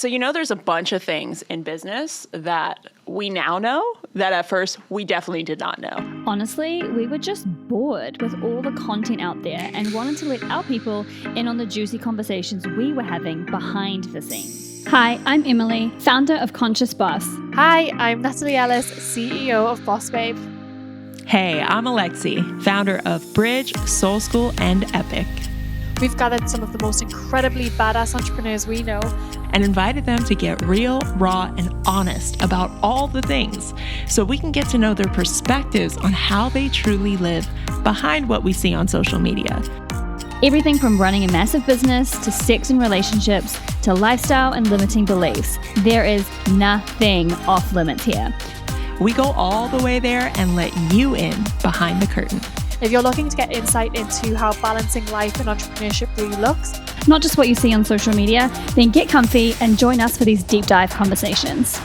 So, there's a bunch of things in business that we now know that at first we definitely did not know. Honestly, we were just bored with all the content out there and wanted to let our people in on the juicy conversations we were having behind the scenes. Hi, I'm Emily, founder of Conscious Boss. Hi, I'm Natalie Ellis, CEO of BossBabe. Hey, I'm Alexi, founder of Bridge, Soul School, and E.P.I.C. We've gathered some of the most incredibly badass entrepreneurs we know and invited them to get real, raw, and honest about all the things so we can get to know their perspectives on how they truly live behind what we see on social media. Everything from running a massive business to sex and relationships to lifestyle and limiting beliefs. There is nothing off limits here. We go all the way there and let you in behind the curtain. If you're looking to get insight into how balancing life and entrepreneurship really looks, not just what you see on social media, then get comfy and join us for these deep dive conversations.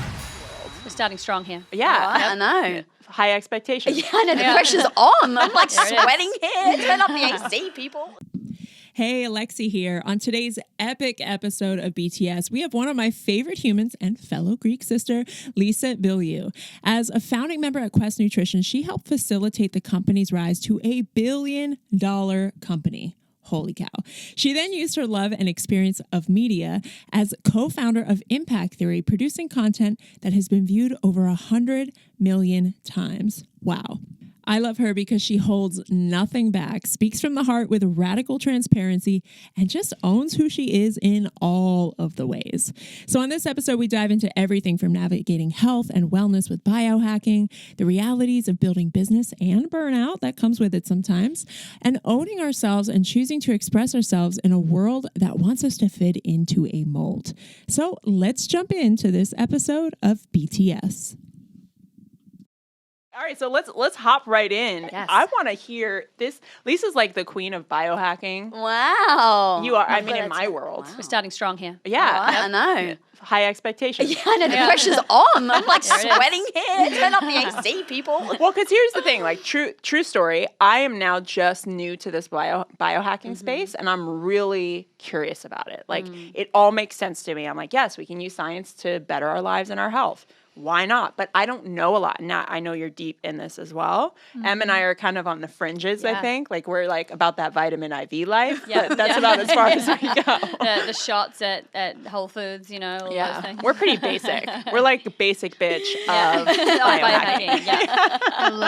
We're starting strong here. Yeah. I know. High expectations. Yeah, I know. The pressure's on. I'm like sweating here. Turn up the AC, people. Hey, Alexi here. On today's epic episode of BTS, we have one of my favorite humans and fellow Greek sister, Lisa Bilyeu. As a founding member at Quest Nutrition, she helped facilitate the company's rise to a $1 billion company. Holy cow. She then used her love and experience of media as co-founder of Impact Theory, producing content that has been viewed over 100 million times. Wow. I love her because she holds nothing back, speaks from the heart with radical transparency, and just owns who she is in all of the ways. So on this episode, we dive into everything from navigating health and wellness with biohacking, the realities of building business and burnout that comes with it sometimes, and owning ourselves and choosing to express ourselves in a world that wants us to fit into a mold. So let's jump into this episode of BTS. All right, so let's hop right in. Yes. I want to hear this. Lisa's like the queen of biohacking. Wow. You are, I mean, in my world. Wow. We're starting strong here. Yeah. I know. High expectations. Yeah, I know. The pressure's on. I'm like sweating here. Turn up the AC, people. Well, because here's the thing, like true story. I am now just new to this biohacking space, and I'm really curious about it. Like it all makes sense to me. I'm like, yes, we can use science to better our lives and our health. Why not? But I don't know a lot. Now, I know you're deep in this as well. Em and I are kind of on the fringes, I think. Like, we're like about that vitamin IV life. Yeah. But that's about as far as we go. The shots at Whole Foods, all those things. We're pretty basic. We're like the basic bitch of biohacking.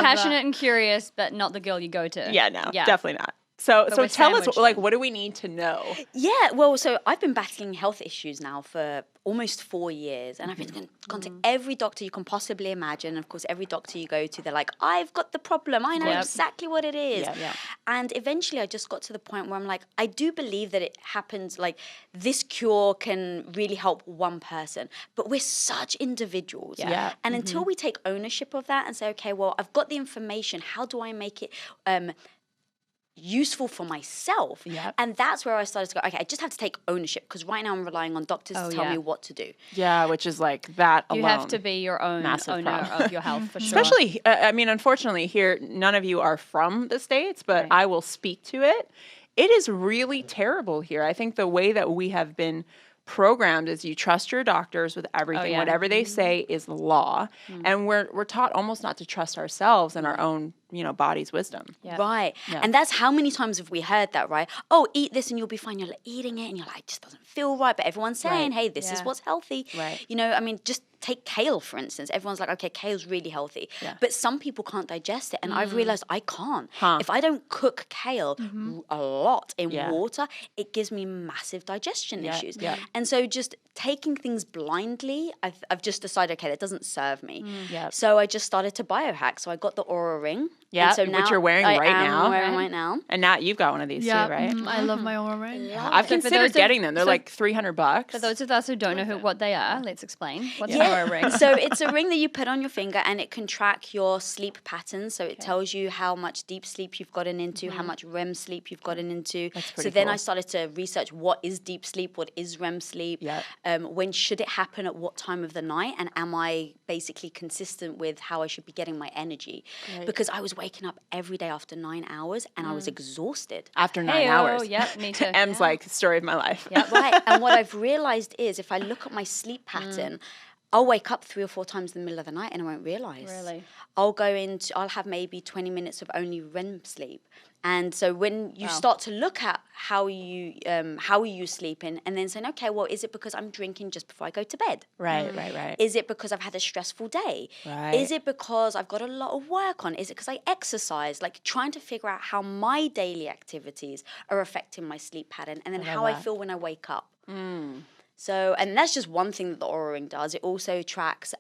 Passionate and curious, but not the girl you go to. Yeah, no, definitely not. So tell us, like, what do we need to know? Yeah, well, so I've been battling health issues now for almost 4 years, and I've been gone to every doctor you can possibly imagine. Of course, every doctor you go to, they're like, I've got the problem. I know exactly what it is. Yeah. And eventually I just got to the point where I'm like, I do believe that it happens, like this cure can really help one person, but we're such individuals. Yeah. And until we take ownership of that and say, okay, well, I've got the information. How do I make it useful for myself? And that's where I started to go, okay, I just have to take ownership, because right now I'm relying on doctors to tell me what to do. Yeah, which is like that alone. You have to be your own massive owner problem. of your health, for sure. Especially, I mean, unfortunately here, none of you are from the States, but I will speak to it. It is really terrible here. I think the way that we have been programmed is you trust your doctors with everything. Whatever they say is law. And we're taught almost not to trust ourselves and our own, body's wisdom. Right. And that's how many times have we heard that, right? Oh, eat this and you'll be fine. You're like eating it and you're like, it just doesn't feel right. But everyone's saying, hey, this is what's healthy. Right. I mean, just take kale, for instance. Everyone's like, okay, kale's really healthy. But some people can't digest it. And I've realized I can't. If I don't cook kale a lot in water, it gives me massive digestion issues. And so just taking things blindly, I've just decided, okay, that doesn't serve me. So I just started to biohack. So I got the Aura Ring. Yeah, so which you're wearing right now. I'm wearing right now. And Nat, you've got one of these too, right? I love my Aura Ring. I've considered getting them. They're like $300. For those of us who don't know what they are, let's explain. What's an Aura Ring? So it's a ring that you put on your finger, and it can track your sleep patterns. So it tells you how much deep sleep you've gotten into, how much REM sleep you've gotten into. So then I started to research what is deep sleep, what is REM sleep, when should it happen, at what time of the night, and am I basically consistent with how I should be getting my energy? Because I was was waking up every day after 9 hours and I was exhausted. After 9 hours. Yep, me too. M's like, story of my life. Yep. Right. And what I've realized is if I look at my sleep pattern, I'll wake up 3 or 4 times in the middle of the night and I won't realize. Really? I'll have maybe 20 minutes of only REM sleep. And so when you start to look at how are you sleeping and then saying, okay, well, is it because I'm drinking just before I go to bed? Right. Is it because I've had a stressful day? Right. Is it because I've got a lot of work on? Is it because I exercise? Like trying to figure out how my daily activities are affecting my sleep pattern and then how I feel when I wake up. So, and that's just one thing that the Oura Ring does. It also tracks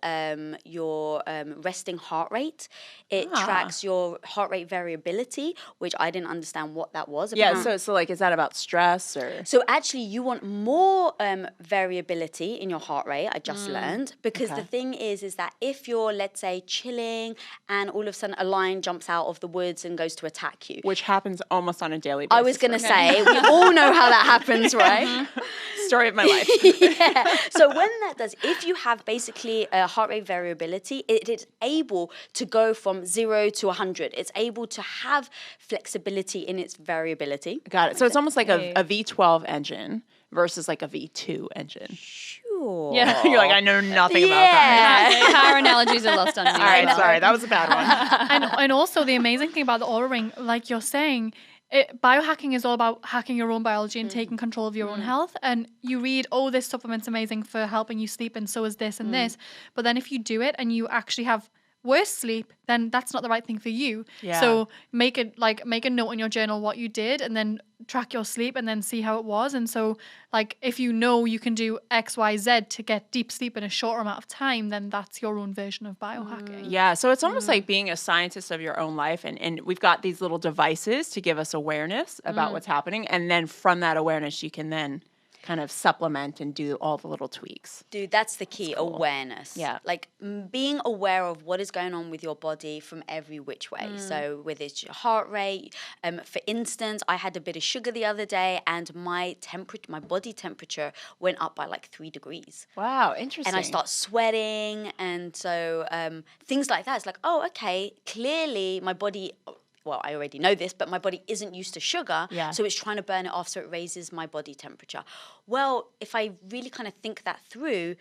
your resting heart rate. It tracks your heart rate variability, which I didn't understand what that was. Yeah, so like, is that about stress or? So actually, you want more variability in your heart rate, I just learned. Because the thing is that if you're, let's say, chilling and all of a sudden a lion jumps out of the woods and goes to attack you. Which happens almost on a daily basis. I was going to say, we all know how that happens, right? Story of my life. Yeah. So when that does, if you have basically a heart rate variability, it is able to go from 0 to 100. It's able to have flexibility in its variability. Got it. So it's almost like a V12 engine versus like a V2 engine. Sure. Yeah. You're like, I know nothing about that. Car analogies are lost on me. All right, sorry. That was a bad one. And also the amazing thing about the Oura Ring, like you're saying, biohacking is all about hacking your own biology and taking control of your own health. And you read, oh, this supplement's amazing for helping you sleep, and so is this and this. But then if you do it and you actually have worse sleep, then that's not the right thing for you. Yeah. So make a note in your journal what you did, and then track your sleep, and then see how it was. And so, like, if you know you can do X, Y, Z to get deep sleep in a shorter amount of time, then that's your own version of biohacking. Yeah, so it's almost like being a scientist of your own life, and we've got these little devices to give us awareness about what's happening, and then from that awareness, you can then kind of supplement and do all the little tweaks. Dude, that's the key, awareness. Yeah. Like being aware of what is going on with your body from every which way. So whether it's your heart rate, for instance, I had a bit of sugar the other day and my body temperature went up by like 3 degrees. Wow, interesting. And I start sweating, and so things like that. It's like, oh, okay, clearly my body, well, I already know this, but my body isn't used to sugar, so it's trying to burn it off, so it raises my body temperature. Well, if I really kind of think that through,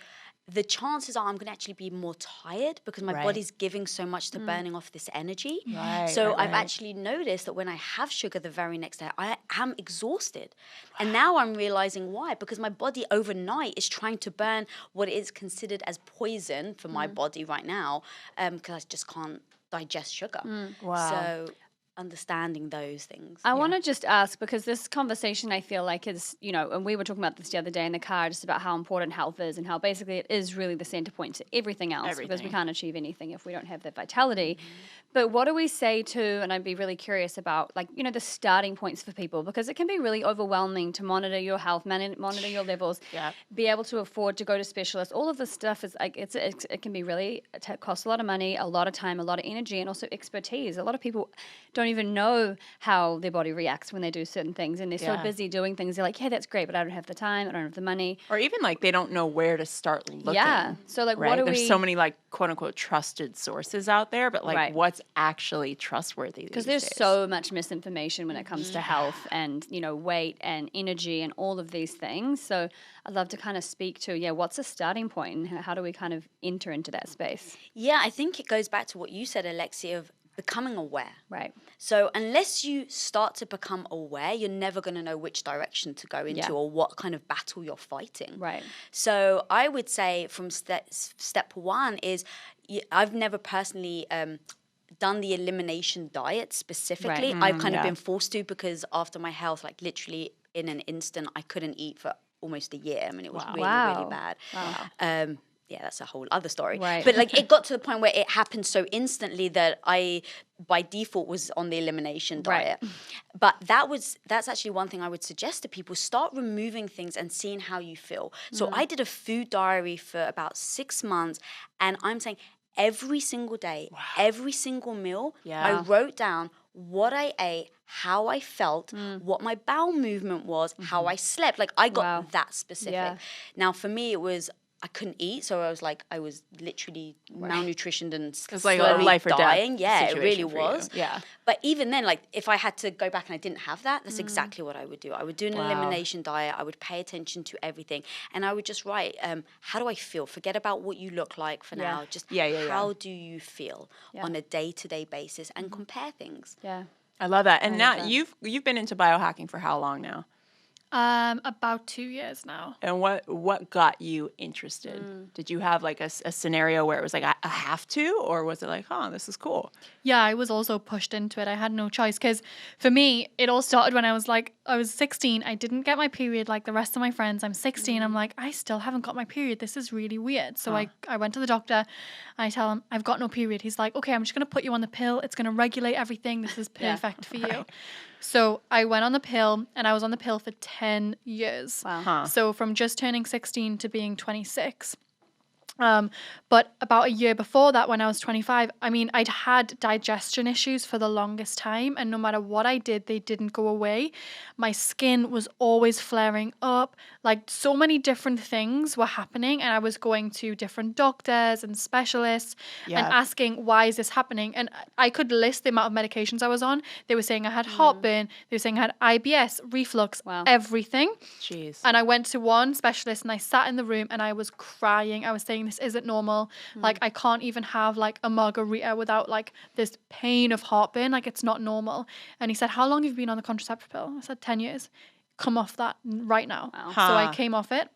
the chances are I'm going to actually be more tired because my body's giving so much to burning off this energy. So I've actually noticed that when I have sugar the very next day, I am exhausted. And now I'm realizing why, because my body overnight is trying to burn what is considered as poison for my body right now, because I just can't digest sugar. So understanding those things. I want to just ask, because this conversation I feel like is, and we were talking about this the other day in the car, just about how important health is and how basically it is really the center point to everything else, because we can't achieve anything if we don't have that vitality. But what do we say to, and I'd be really curious about, like, the starting points for people, because it can be really overwhelming to monitor your health, monitor your levels, be able to afford to go to specialists. All of this stuff is like, it can be really, it costs a lot of money, a lot of time, a lot of energy, and also expertise. A lot of people don't even know how their body reacts when they do certain things, and they're so busy doing things. They're like, yeah, that's great, but I don't have the time, I don't have the money. Or even like they don't know where to start looking. Yeah. So like, what do There's so many like quote unquote trusted sources out there, but like what's actually trustworthy? Because there's so much misinformation when it comes to health and, weight and energy and all of these things. So I'd love to kind of speak to, what's a starting point and how do we kind of enter into that space? Yeah, I think it goes back to what you said, Alexi, of becoming aware. Right. So unless you start to become aware, you're never going to know which direction to go into or what kind of battle you're fighting. Right. So I would say from step one is, I've never personally done the elimination diet specifically. I've kind of been forced to, because after my health, like literally in an instant, I couldn't eat for almost a year. I mean, it was really bad. Wow. Yeah, that's a whole other story. Right. But like it got to the point where it happened so instantly that I, by default, was on the elimination diet. But that's actually one thing I would suggest to people: start removing things and seeing how you feel. So I did a food diary for about 6 months, and I'm saying every single day, every single meal, I wrote down what I ate, how I felt, what my bowel movement was, how I slept. Like I got that specific. Now for me, it was I couldn't eat, so I was literally malnutritioned and it's like slowly a life or dying. death Yeah, it situation really for you. was. Yeah. But even then, like if I had to go back and I didn't have that, that's exactly what I would do. I would do an elimination diet. I would pay attention to everything, and I would just write, how do I feel? Forget about what you look like for now. Just how do you feel on a day-to-day basis, and compare things. Yeah. I love that. And now you've been into biohacking for how long now? About 2 years now. And what got you interested? Did you have like a scenario where it was like I have to, or was it like, oh, this is cool? Yeah, I was also pushed into it. I had no choice because for me, it all started when I was 16. I didn't get my period like the rest of my friends. I'm 16. I'm like, I still haven't got my period. This is really weird. So I went to the doctor. I tell him, I've got no period. He's like, okay, I'm just going to put you on the pill. It's going to regulate everything. This is perfect for you. So I went on the pill, and I was on the pill for 10 years. Wow. So from just turning 16 to being 26. But about a year before that, when I was 25, I mean, I'd had digestion issues for the longest time, and no matter what I did, they didn't go away. My skin was always flaring up. Like, so many different things were happening, and I was going to different doctors and specialists and asking, why is this happening? And I could list the amount of medications I was on. They were saying I had heartburn. They were saying I had IBS, reflux, everything. Jeez. And I went to one specialist, and I sat in the room, and I was crying. I was saying, this isn't normal. Like, I can't even have like a margarita without like this pain of heartburn. Like, it's not normal. And he said, how long have you been on the contraceptive pill? I said, 10 years. Come off that right now. Wow. So I came off it,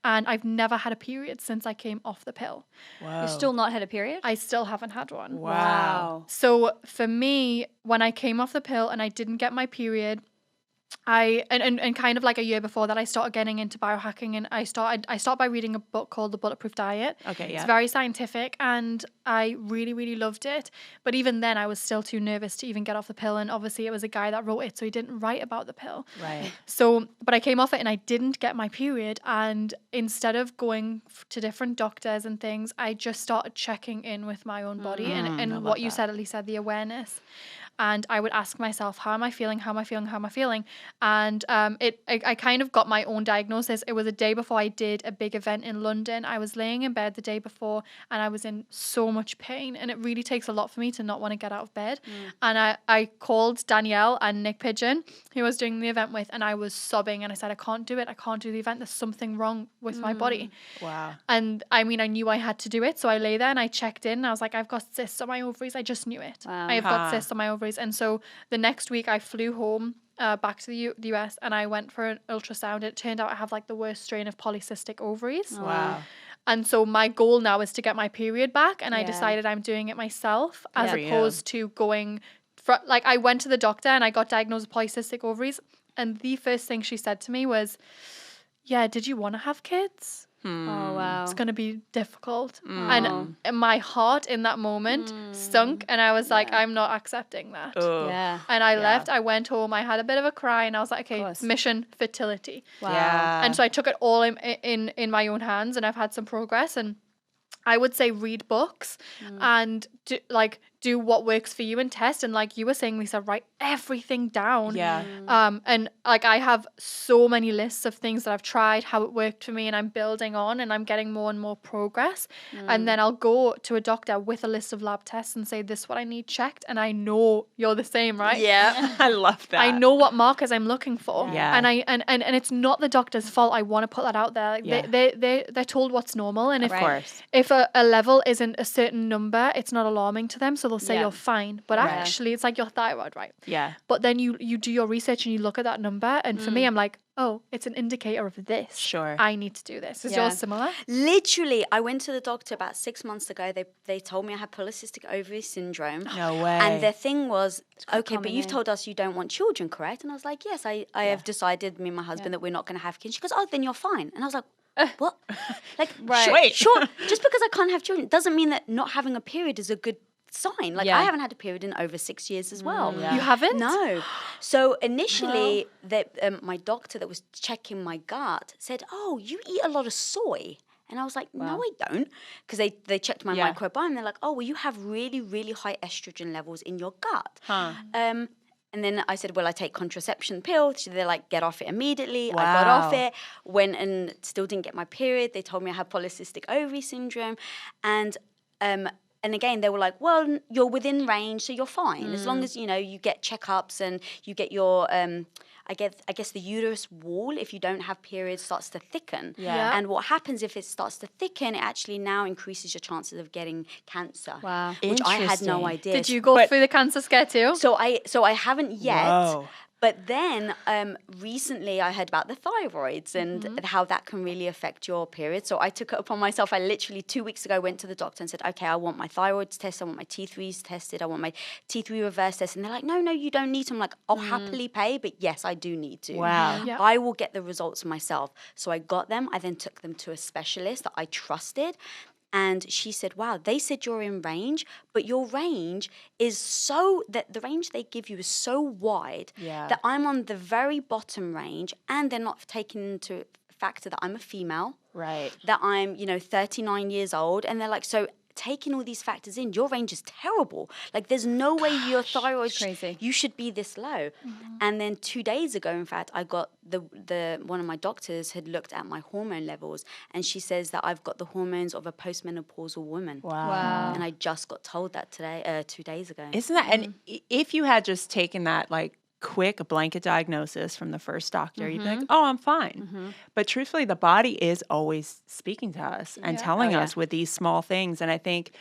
and I've never had a period since I came off the pill. Wow. You've still not had a period? I still haven't had one. Wow. So for me, when I came off the pill and I didn't get my period, and kind of like a year before that, I started getting into biohacking, and I started by reading a book called The Bulletproof Diet. Okay, yeah. It's very scientific, and I really, really loved it. But even then, I was still too nervous to even get off the pill. And obviously, it was a guy that wrote it, so he didn't write about the pill. Right. So, but I came off it, and I didn't get my period. And instead of going to different doctors and things, I just started checking in with my own body, and what you said, at least, the awareness. And I would ask myself, how am I feeling? How am I feeling? How am I feeling? And I kind of got my own diagnosis. It was a day before I did a big event in London. I was laying in bed the day before, and I was in so much pain. And it really takes a lot for me to not want to get out of bed. And I called Danielle and Nick Pigeon, who I was doing the event with, and I was sobbing. And I said, I can't do it. I can't do the event. There's something wrong with my body. Wow. And I mean, I knew I had to do it. So I lay there and I checked in. And I was like, I've got cysts on my ovaries. I just knew it. Wow. I've got cysts on my ovaries. And so the next week I flew home back to the US, and I went for an ultrasound. It turned out I have like the worst strain of polycystic ovaries. Wow. And so my goal now is to get my period back, and I decided I'm doing it myself as opposed to going for, like, I went to the doctor and I got diagnosed with polycystic ovaries, and the first thing she said to me was, yeah, did you want to have kids? Oh, wow. It's going to be difficult. And my heart in that moment sunk, and I was like, I'm not accepting that. Yeah. And I left. I went home. I had a bit of a cry, and I was like, okay, mission fertility. Wow. Yeah. And so I took it all in my own hands, and I've had some progress. And I would say read books and do what works for you and test. And like you were saying, Lisa, write everything down. Yeah. And like I have so many lists of things that I've tried, how it worked for me, and I'm building on, and I'm getting more and more progress. And then I'll go to a doctor with a list of lab tests and say, this is what I need checked. And I know you're the same, right? Yeah. I love that. I know what markers I'm looking for. Yeah. And it's not the doctor's fault. I want to put that out there. Like they're told what's normal. And Of course. if a level isn't a certain number, it's not alarming to them. So they'll say you're fine. But actually, it's like your thyroid, right? Yeah. But then you do your research and you look at that number. And for me, I'm like, oh, it's an indicator of this. Sure. I need to do this. Is yours similar? Literally, I went to the doctor about 6 months ago. They told me I had polycystic ovary syndrome. No way. And their thing was, okay, but common, you've yeah. told us you don't want children, correct? And I was like, yes, I have decided, me and my husband, that we're not going to have kids. She goes, oh, then you're fine. And I was like, what? Like, Wait. sure. Just because I can't have children doesn't mean that not having a period is a good sign. Like, I haven't had a period in over 6 years as well. You haven't? No. So initially, my doctor that was checking my gut said, oh, you eat a lot of soy. And I was like, no, I don't. Because they checked my microbiome. They're like, oh, well, you have really, really high estrogen levels in your gut. And then I said, well, I take contraception pill. So they're like, get off it immediately. Wow. I got off it, went and still didn't get my period. They told me I had polycystic ovary syndrome. And again, they were like, well, you're within range, so you're fine. As long as, you get checkups and you get your, I guess the uterus wall, if you don't have periods, starts to thicken. Yeah. And what happens if it starts to thicken, it actually now increases your chances of getting cancer. Wow. Which I had no idea. Did you go through the cancer scare too? So I haven't yet. Whoa. But then recently I heard about the thyroids and how that can really affect your period. So I took it upon myself. I literally 2 weeks ago went to the doctor and said, okay, I want my thyroids tested. I want my T3s tested. I want my T3 reverse test. And they're like, no, you don't need to. I'm like, I'll happily pay, but yes, I do need to. Wow. Yeah. I will get the results myself. So I got them. I then took them to a specialist that I trusted. And she said, wow, they said you're in range, but your range is that the range they give you is so wide that I'm on the very bottom range, and they're not taking into factor that I'm a female. Right. That I'm, 39 years old. And they're like, so taking all these factors in, your range is terrible. Like, there's no way your thyroid, crazy. You should be this low. And then 2 days ago, in fact, I got one of my doctors had looked at my hormone levels, and she says that I've got the hormones of a postmenopausal woman. Wow. And I just got told that today, 2 days ago. Isn't that, and if you had just taken that like quick blanket diagnosis from the first doctor, you'd be like, oh, I'm fine. But truthfully, the body is always speaking to us and telling us with these small things. And I think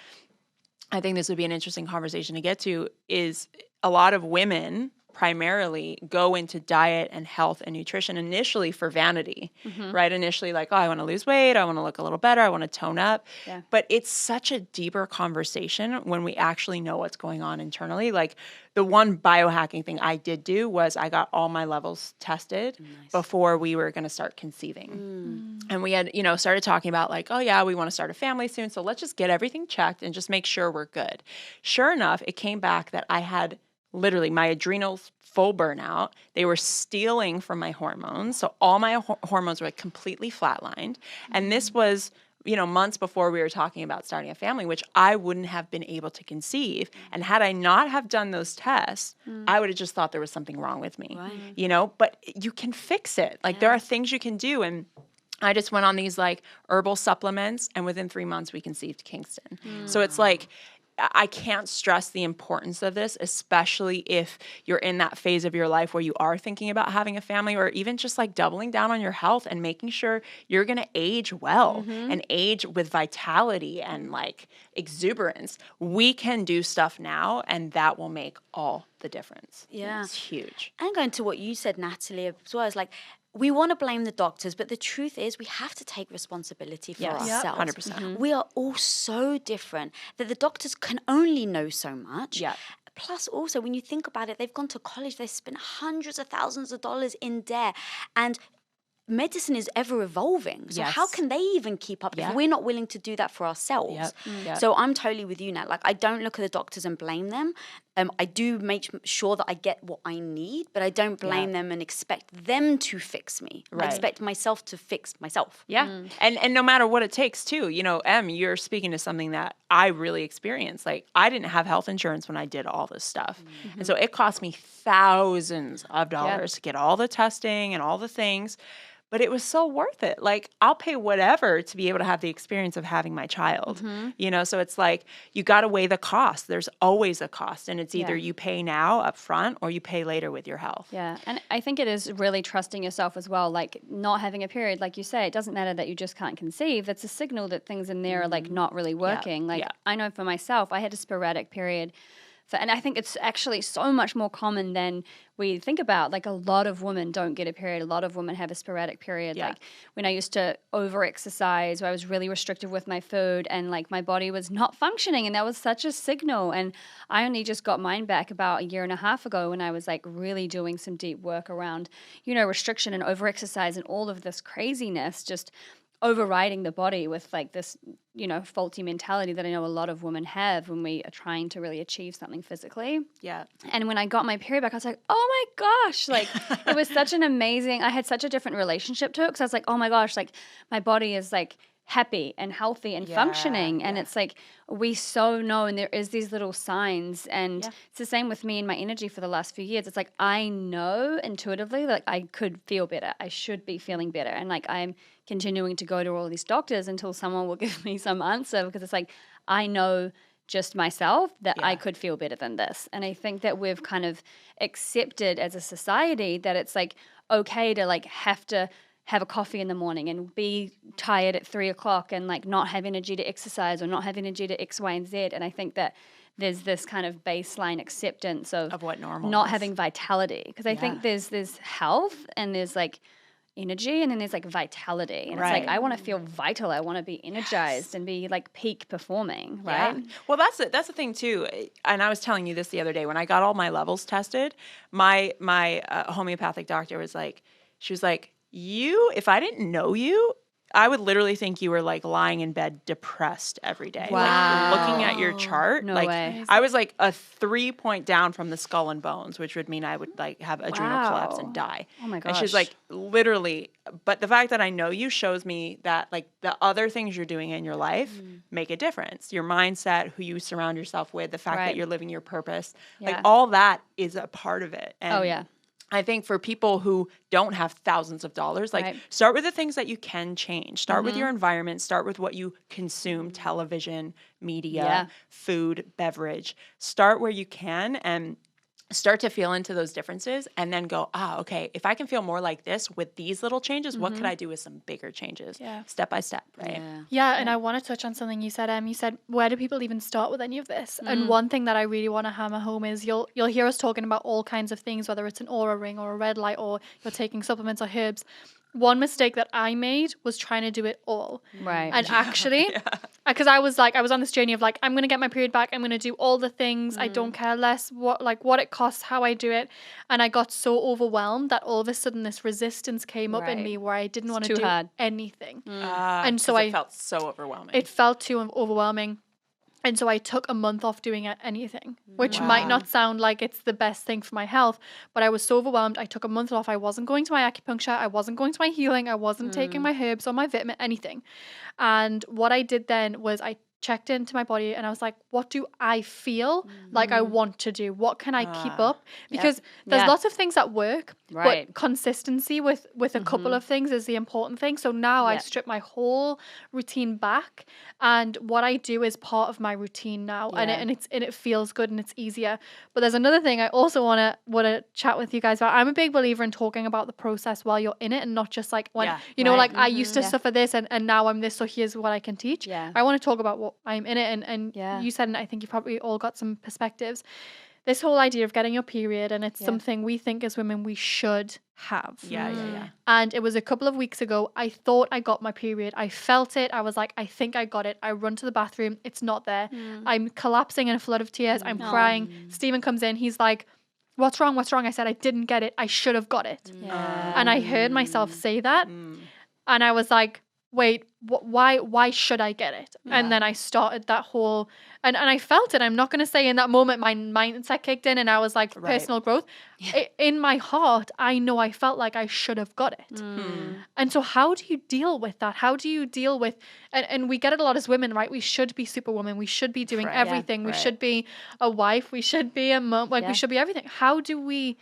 this would be an interesting conversation to get to, is a lot of women primarily go into diet and health and nutrition initially for vanity, right? Initially like, oh, I want to lose weight, I want to look a little better, I want to tone up. Yeah. But it's such a deeper conversation when we actually know what's going on internally. Like, the one biohacking thing I did do was I got all my levels tested before we were going to start conceiving. And we had, started talking about like, oh yeah, we want to start a family soon, so let's just get everything checked and just make sure we're good. Sure enough, it came back that I had literally my adrenals full burnout. They were stealing from my hormones. So all my hormones were completely flatlined. And this was, months before we were talking about starting a family, which I wouldn't have been able to conceive. And had I not have done those tests, I would have just thought there was something wrong with me, but you can fix it. Like there are things you can do. And I just went on these like herbal supplements, and within 3 months we conceived Kingston. So it's like, I can't stress the importance of this, especially if you're in that phase of your life where you are thinking about having a family, or even just like doubling down on your health and making sure you're going to age well and age with vitality and like exuberance. We can do stuff now, and that will make all the difference. Yeah. It's huge. And going to what you said, Natalie, as well, is like, we want to blame the doctors, but the truth is we have to take responsibility for ourselves. 100%. We are all so different that the doctors can only know so much. Yeah. Plus, also, when you think about it, they've gone to college, they've spent hundreds of thousands of dollars in debt, and medicine is ever evolving. So how can they even keep up if we're not willing to do that for ourselves? So I'm totally with you, Nat. Like, I don't look at the doctors and blame them. I do make sure that I get what I need, but I don't blame them and expect them to fix me. I expect myself to fix myself. Yeah. And no matter what it takes too, you're speaking to something that I really experienced. Like, I didn't have health insurance when I did all this stuff. And so it cost me thousands of dollars to get all the testing and all the things. But it was so worth it. Like, I'll pay whatever to be able to have the experience of having my child, So it's like, you got to weigh the cost. There's always a cost. And it's either you pay now up front or you pay later with your health. Yeah. And I think it is really trusting yourself as well. Like, not having a period, like you say, it doesn't matter that you just can't conceive. It's a signal that things in there are like not really working. I know for myself, I had a sporadic period. And I think it's actually so much more common than we think about. Like, a lot of women don't get a period. A lot of women have a sporadic period. Like, when I used to over-exercise, I was really restrictive with my food, and like my body was not functioning, and that was such a signal. And I only just got mine back about a year and a half ago, when I was like really doing some deep work around, restriction and over-exercise and all of this craziness, just overriding the body with like this, faulty mentality that I know a lot of women have when we are trying to really achieve something physically. Yeah. And when I got my period back, I was like, oh my gosh, like it was such an amazing, I had such a different relationship to it, because I was like, oh my gosh, like my body is like happy and healthy and functioning. And it's like, we so know, and there is these little signs. And it's the same with me and my energy for the last few years. It's like, I know intuitively that I could feel better. I should be feeling better. And like, I'm continuing to go to all these doctors until someone will give me some answer, because it's like, I know just myself that I could feel better than this. And I think that we've kind of accepted as a society that it's like okay to like have to have a coffee in the morning and be tired at 3 o'clock and like not have energy to exercise or not have energy to X, Y, and Z. And I think that there's this kind of baseline acceptance of what normal not is. having vitality. Because I think there's health and there's like energy, and then there's like vitality, and it's like I want to feel vital, I want to be energized and be like peak performing, right? Well, that's the thing too. And I was telling you this the other day when I got all my levels tested. My homeopathic doctor was like, she was like, if I didn't know you, I would literally think you were like lying in bed depressed every day. Wow. Like looking at your chart, No like way. I was like a 3 point down from the skull and bones, which would mean I would like have adrenal collapse and die. Oh my And she's gosh. like, literally, but the fact that I know you shows me that like the other things you're doing in your life make a difference. Your mindset, who you surround yourself with, the fact that you're living your purpose, like all that is a part of it. And I think for people who don't have thousands of dollars, like start with the things that you can change. Start with your environment. Start with what you consume, television, media, food, beverage. Start where you can and start to feel into those differences and then go, okay, if I can feel more like this with these little changes, what could I do with some bigger changes? Step by step, right? Yeah, and I want to touch on something you said. You said, where do people even start with any of this? And one thing that I really want to hammer home is you'll hear us talking about all kinds of things, whether it's an aura ring or a red light or you're taking supplements or herbs. One mistake that I made was trying to do it all. Right. And actually, because I was on this journey of like, I'm going to get my period back. I'm going to do all the things. I don't care less what it costs, how I do it. And I got so overwhelmed that all of a sudden this resistance came up in me where I didn't want to do anything. And so it felt so overwhelming. It felt too overwhelming. And so I took a month off doing anything, which might not sound like it's the best thing for my health, but I was so overwhelmed. I took a month off. I wasn't going to my acupuncture. I wasn't going to my healing. I wasn't taking my herbs or my vitamin, anything. And what I did then was I checked into my body and I was like, what do I feel like I want to do? What can I keep up? Because there's lots of things that work, but consistency with a couple of things is the important thing. So now I strip my whole routine back, and what I do is part of my routine now, and it feels good and it's easier. But there's another thing I also want to chat with you guys about. I'm a big believer in talking about the process while you're in it, and not just like when like I used to suffer this and now I'm this, so here's what I can teach. I want to talk about what I'm in it, and you said, and I think you probably all got some perspectives, this whole idea of getting your period, and it's something we think as women we should have. And it was a couple of weeks ago, I thought I got my period. I felt it. I was like, I think I got it. I run to the bathroom. It's not there. I'm collapsing in a flood of tears. I'm crying. Stephen comes in. He's like, what's wrong? What's wrong? I said, I didn't get it. I should have got it. And I heard myself say that. And I was like, wait, why should I get it? And then I started that whole, and I felt it. I'm not going to say in that moment my mindset kicked in and I was like, personal growth. In my heart, I know I felt like I should have got it. And so how do you deal with that? How do you deal with, and we get it a lot as women, right? We should be superwoman. We should be doing everything. We should be a wife. We should be a mom. Like we should be everything. How do we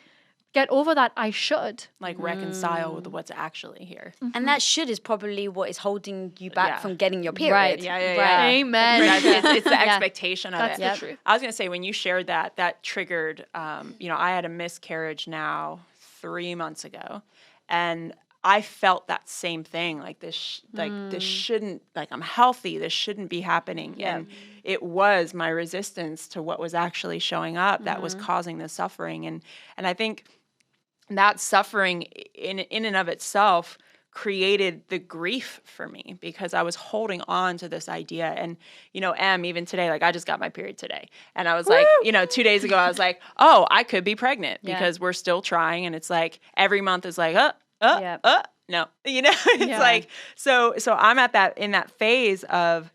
get over that I should? Like reconcile with what's actually here. And that should is probably what is holding you back from getting your period. Right. Amen. It's the expectation of That's it. the truth. I was going to say, when you shared that triggered, I had a miscarriage now 3 months ago, and I felt that same thing. Like this shouldn't, like I'm healthy. This shouldn't be happening. And it was my resistance to what was actually showing up that was causing the suffering. And I think that suffering in and of itself created the grief for me, because I was holding on to this idea. And, even today, like I just got my period today. And I was like, 2 days ago, I was like, oh, I could be pregnant because we're still trying. And it's like every month is like, no, it's like, so I'm in that phase of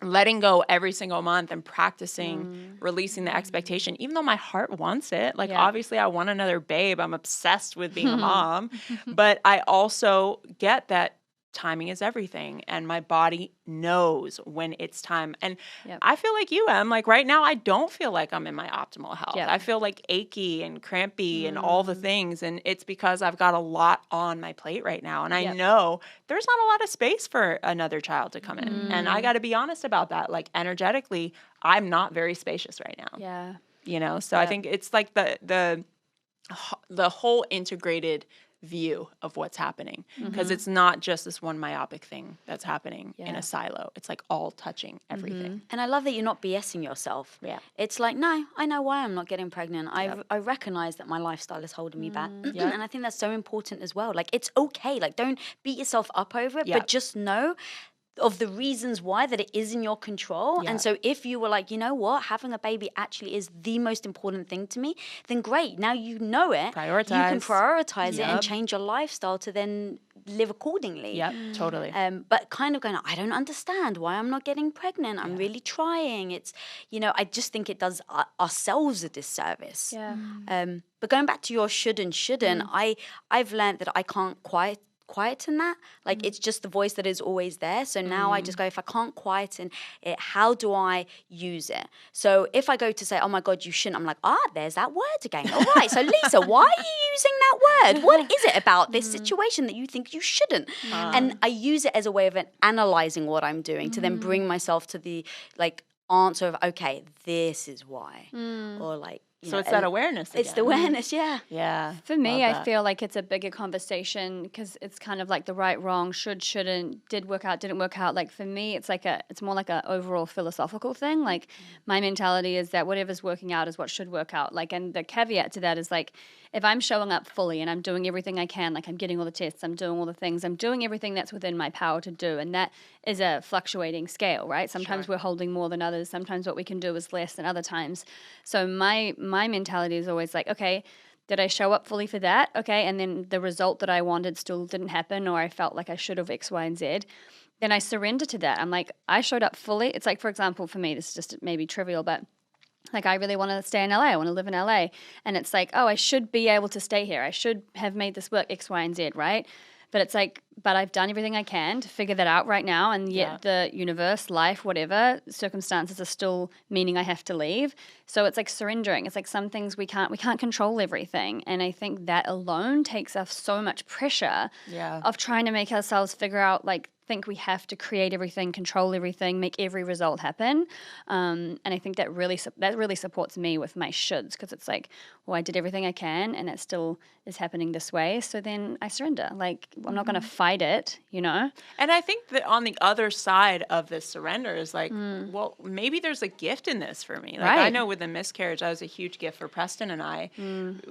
letting go every single month and practicing releasing the expectation, even though my heart wants it. Like, obviously I want another babe. I'm obsessed with being a mom, but I also get that timing is everything, and my body knows when it's time. And I feel like you, Em, like right now I don't feel like I'm in my optimal health. I feel like achy and crampy and all the things, and it's because I've got a lot on my plate right now, and I know there's not a lot of space for another child to come in. And I got to be honest about that. Like energetically, I'm not very spacious right now. You know, so I think it's like the whole integrated view of what's happening, because it's not just this one myopic thing that's happening in a silo. It's like all touching everything. And I love that you're not BSing yourself. It's like, no, I know why I'm not getting pregnant. I recognize that my lifestyle is holding me back. And I think that's so important as well. Like, it's okay. Like, don't beat yourself up over it, but just know of the reasons why, that it is in your control. And so if you were like, you know what, having a baby actually is the most important thing to me, then great. Now you know it. Prioritize. You can prioritize it and change your lifestyle to then live accordingly. Totally. But kind of going, I don't understand why I'm not getting pregnant. I'm really trying. It's, you know, I just think it does ourselves a disservice. But going back to your should and shouldn't, I've learned that I can't quieten that. Like, it's just the voice that is always there. So now I just go, if I can't quieten it, how do I use it? So if I go to say, oh my God, you shouldn't, I'm like, there's that word again. All right, so Lisa, why are you using that word? What is it about this situation that you think you shouldn't? And I use it as a way of analyzing what I'm doing to then bring myself to the like answer of, okay, this is why. Or like, so it's that awareness again. It's the awareness, Yeah. For me, I feel like it's a bigger conversation, because it's kind of like the right, wrong, should, shouldn't, did work out, didn't work out. Like for me, it's more like a overall philosophical thing. Like my mentality is that whatever's working out is what should work out. Like, and the caveat to that is like, if I'm showing up fully and I'm doing everything I can, like I'm getting all the tests, I'm doing all the things, I'm doing everything that's within my power to do. And that is a fluctuating scale, right? Sometimes we're holding more than others. Sometimes what we can do is less than other times. So my mentality is always like, okay, did I show up fully for that? Okay. And then the result that I wanted still didn't happen, or I felt like I should have X, Y, and Z. Then I surrender to that. I'm like, I showed up fully. It's like, for example, for me, this is just maybe trivial, but like, I really want to stay in LA. I want to live in LA. And it's like, I should be able to stay here. I should have made this work X, Y, and Z, right? But it's like, but I've done everything I can to figure that out right now. And yet the universe, life, whatever, circumstances are still meaning I have to leave. So it's like surrendering. It's like some things we can't control everything. And I think that alone takes off so much pressure of trying to make ourselves figure out, like, think we have to create everything, control everything, make every result happen. And I think that really supports me with my shoulds, because it's like, well, I did everything I can and it still is happening this way. So then I surrender. Like, I'm not going to fight it, you know? And I think that on the other side of this surrender is like, well, maybe there's a gift in this for me. Like, I know with the miscarriage, that was a huge gift for Preston and I.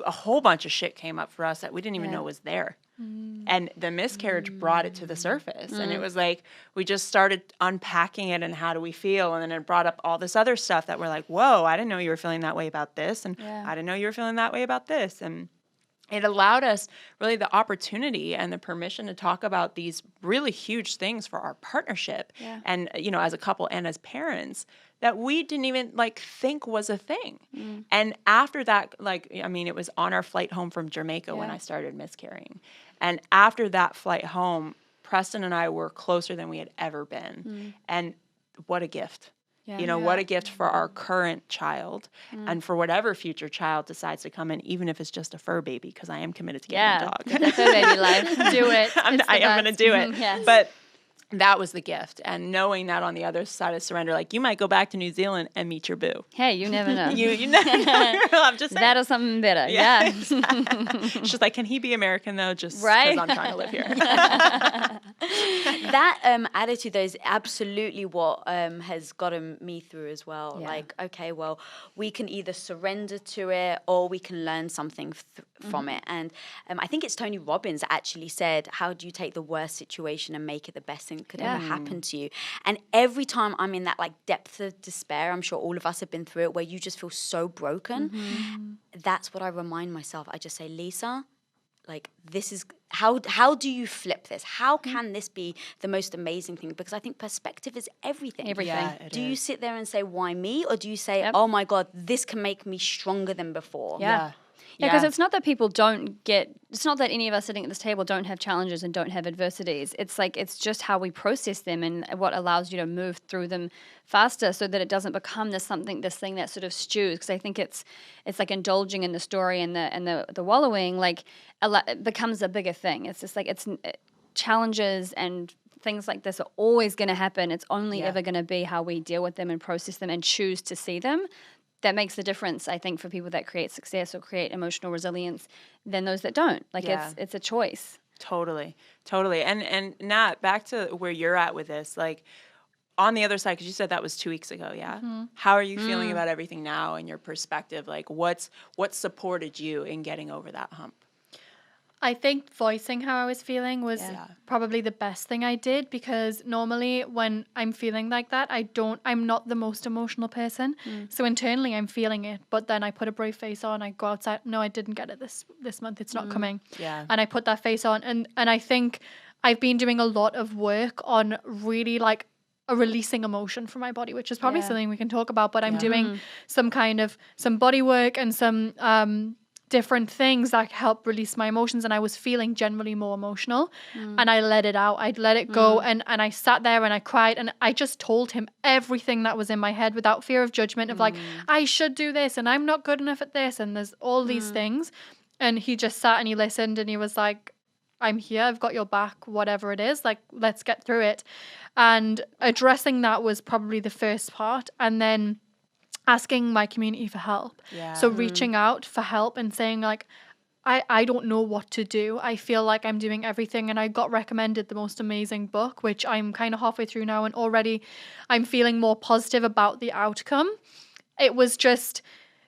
A whole bunch of shit came up for us that we didn't even know was there. And the miscarriage brought it to the surface. And it was like, we just started unpacking it and how do we feel? And then it brought up all this other stuff that we're like, whoa, I didn't know you were feeling that way about this. And I didn't know you were feeling that way about this. And it allowed us really the opportunity and the permission to talk about these really huge things for our partnership. And, you know, as a couple and as parents, that we didn't even like think was a thing. And after that, like, I mean, it was on our flight home from Jamaica when I started miscarrying. And after that flight home, Preston and I were closer than we had ever been. And what a gift. You know, what a gift for our current child and for whatever future child decides to come in, even if it's just a fur baby, because I am committed to getting a dog. The fur baby life. Do it. I am going to do it. But that was the gift. And knowing that on the other side of surrender, like, you might go back to New Zealand and meet your boo. Hey, you never know. you never know. I'm just saying. That or something better. Yeah. She's just like, can he be American, though? Just because I'm trying to live here. That attitude, though, is absolutely what has gotten me through as well. Like, okay, well, we can either surrender to it or we can learn something from it. And I think it's Tony Robbins actually said, how do you take the worst situation and make it the best thing that could ever happen to you? And every time I'm in that like depth of despair, I'm sure all of us have been through it, where you just feel so broken. That's what I remind myself. I just say, Lisa, like, this is how do you flip this? How can this be the most amazing thing? Because I think perspective is everything. Do you sit there and say, why me? Or do you say, oh my God, this can make me stronger than before? Yeah, because it's not that people it's not that any of us sitting at this table don't have challenges and don't have adversities. It's like, it's just how we process them and what allows you to move through them faster so that it doesn't become this thing that sort of stews. Because I think it's like indulging in the story and the wallowing, like it becomes a bigger thing. It's just like, challenges and things like this are always going to happen. It's only ever going to be how we deal with them and process them and choose to see them. That makes the difference, I think, for people that create success or create emotional resilience than those that don't. Like it's a choice. Totally. And Nat, back to where you're at with this, like on the other side, because you said that was 2 weeks ago, yeah? Mm-hmm. How are you feeling about everything now and your perspective? Like what supported you in getting over that hump? I think voicing how I was feeling was probably the best thing I did, because normally when I'm feeling like that, I'm not the most emotional person. So internally I'm feeling it, but then I put a brave face on, I go outside, no, I didn't get it this month, it's not coming. Yeah. And I put that face on and I think I've been doing a lot of work on really like a releasing emotion from my body, which is probably something we can talk about, but I'm doing some body work and some different things that help release my emotions, and I was feeling generally more emotional and I let it out. I'd let it go and I sat there and I cried and I just told him everything that was in my head without fear of judgment of like, I should do this and I'm not good enough at this and there's all these things. And he just sat and he listened and he was like, I'm here, I've got your back, whatever it is, like, let's get through it. And addressing that was probably the first part. And then asking my community for help. Yeah. So reaching out for help and saying like, I don't know what to do. I feel like I'm doing everything. And I got recommended the most amazing book, which I'm kind of halfway through now. And already I'm feeling more positive about the outcome. It was just,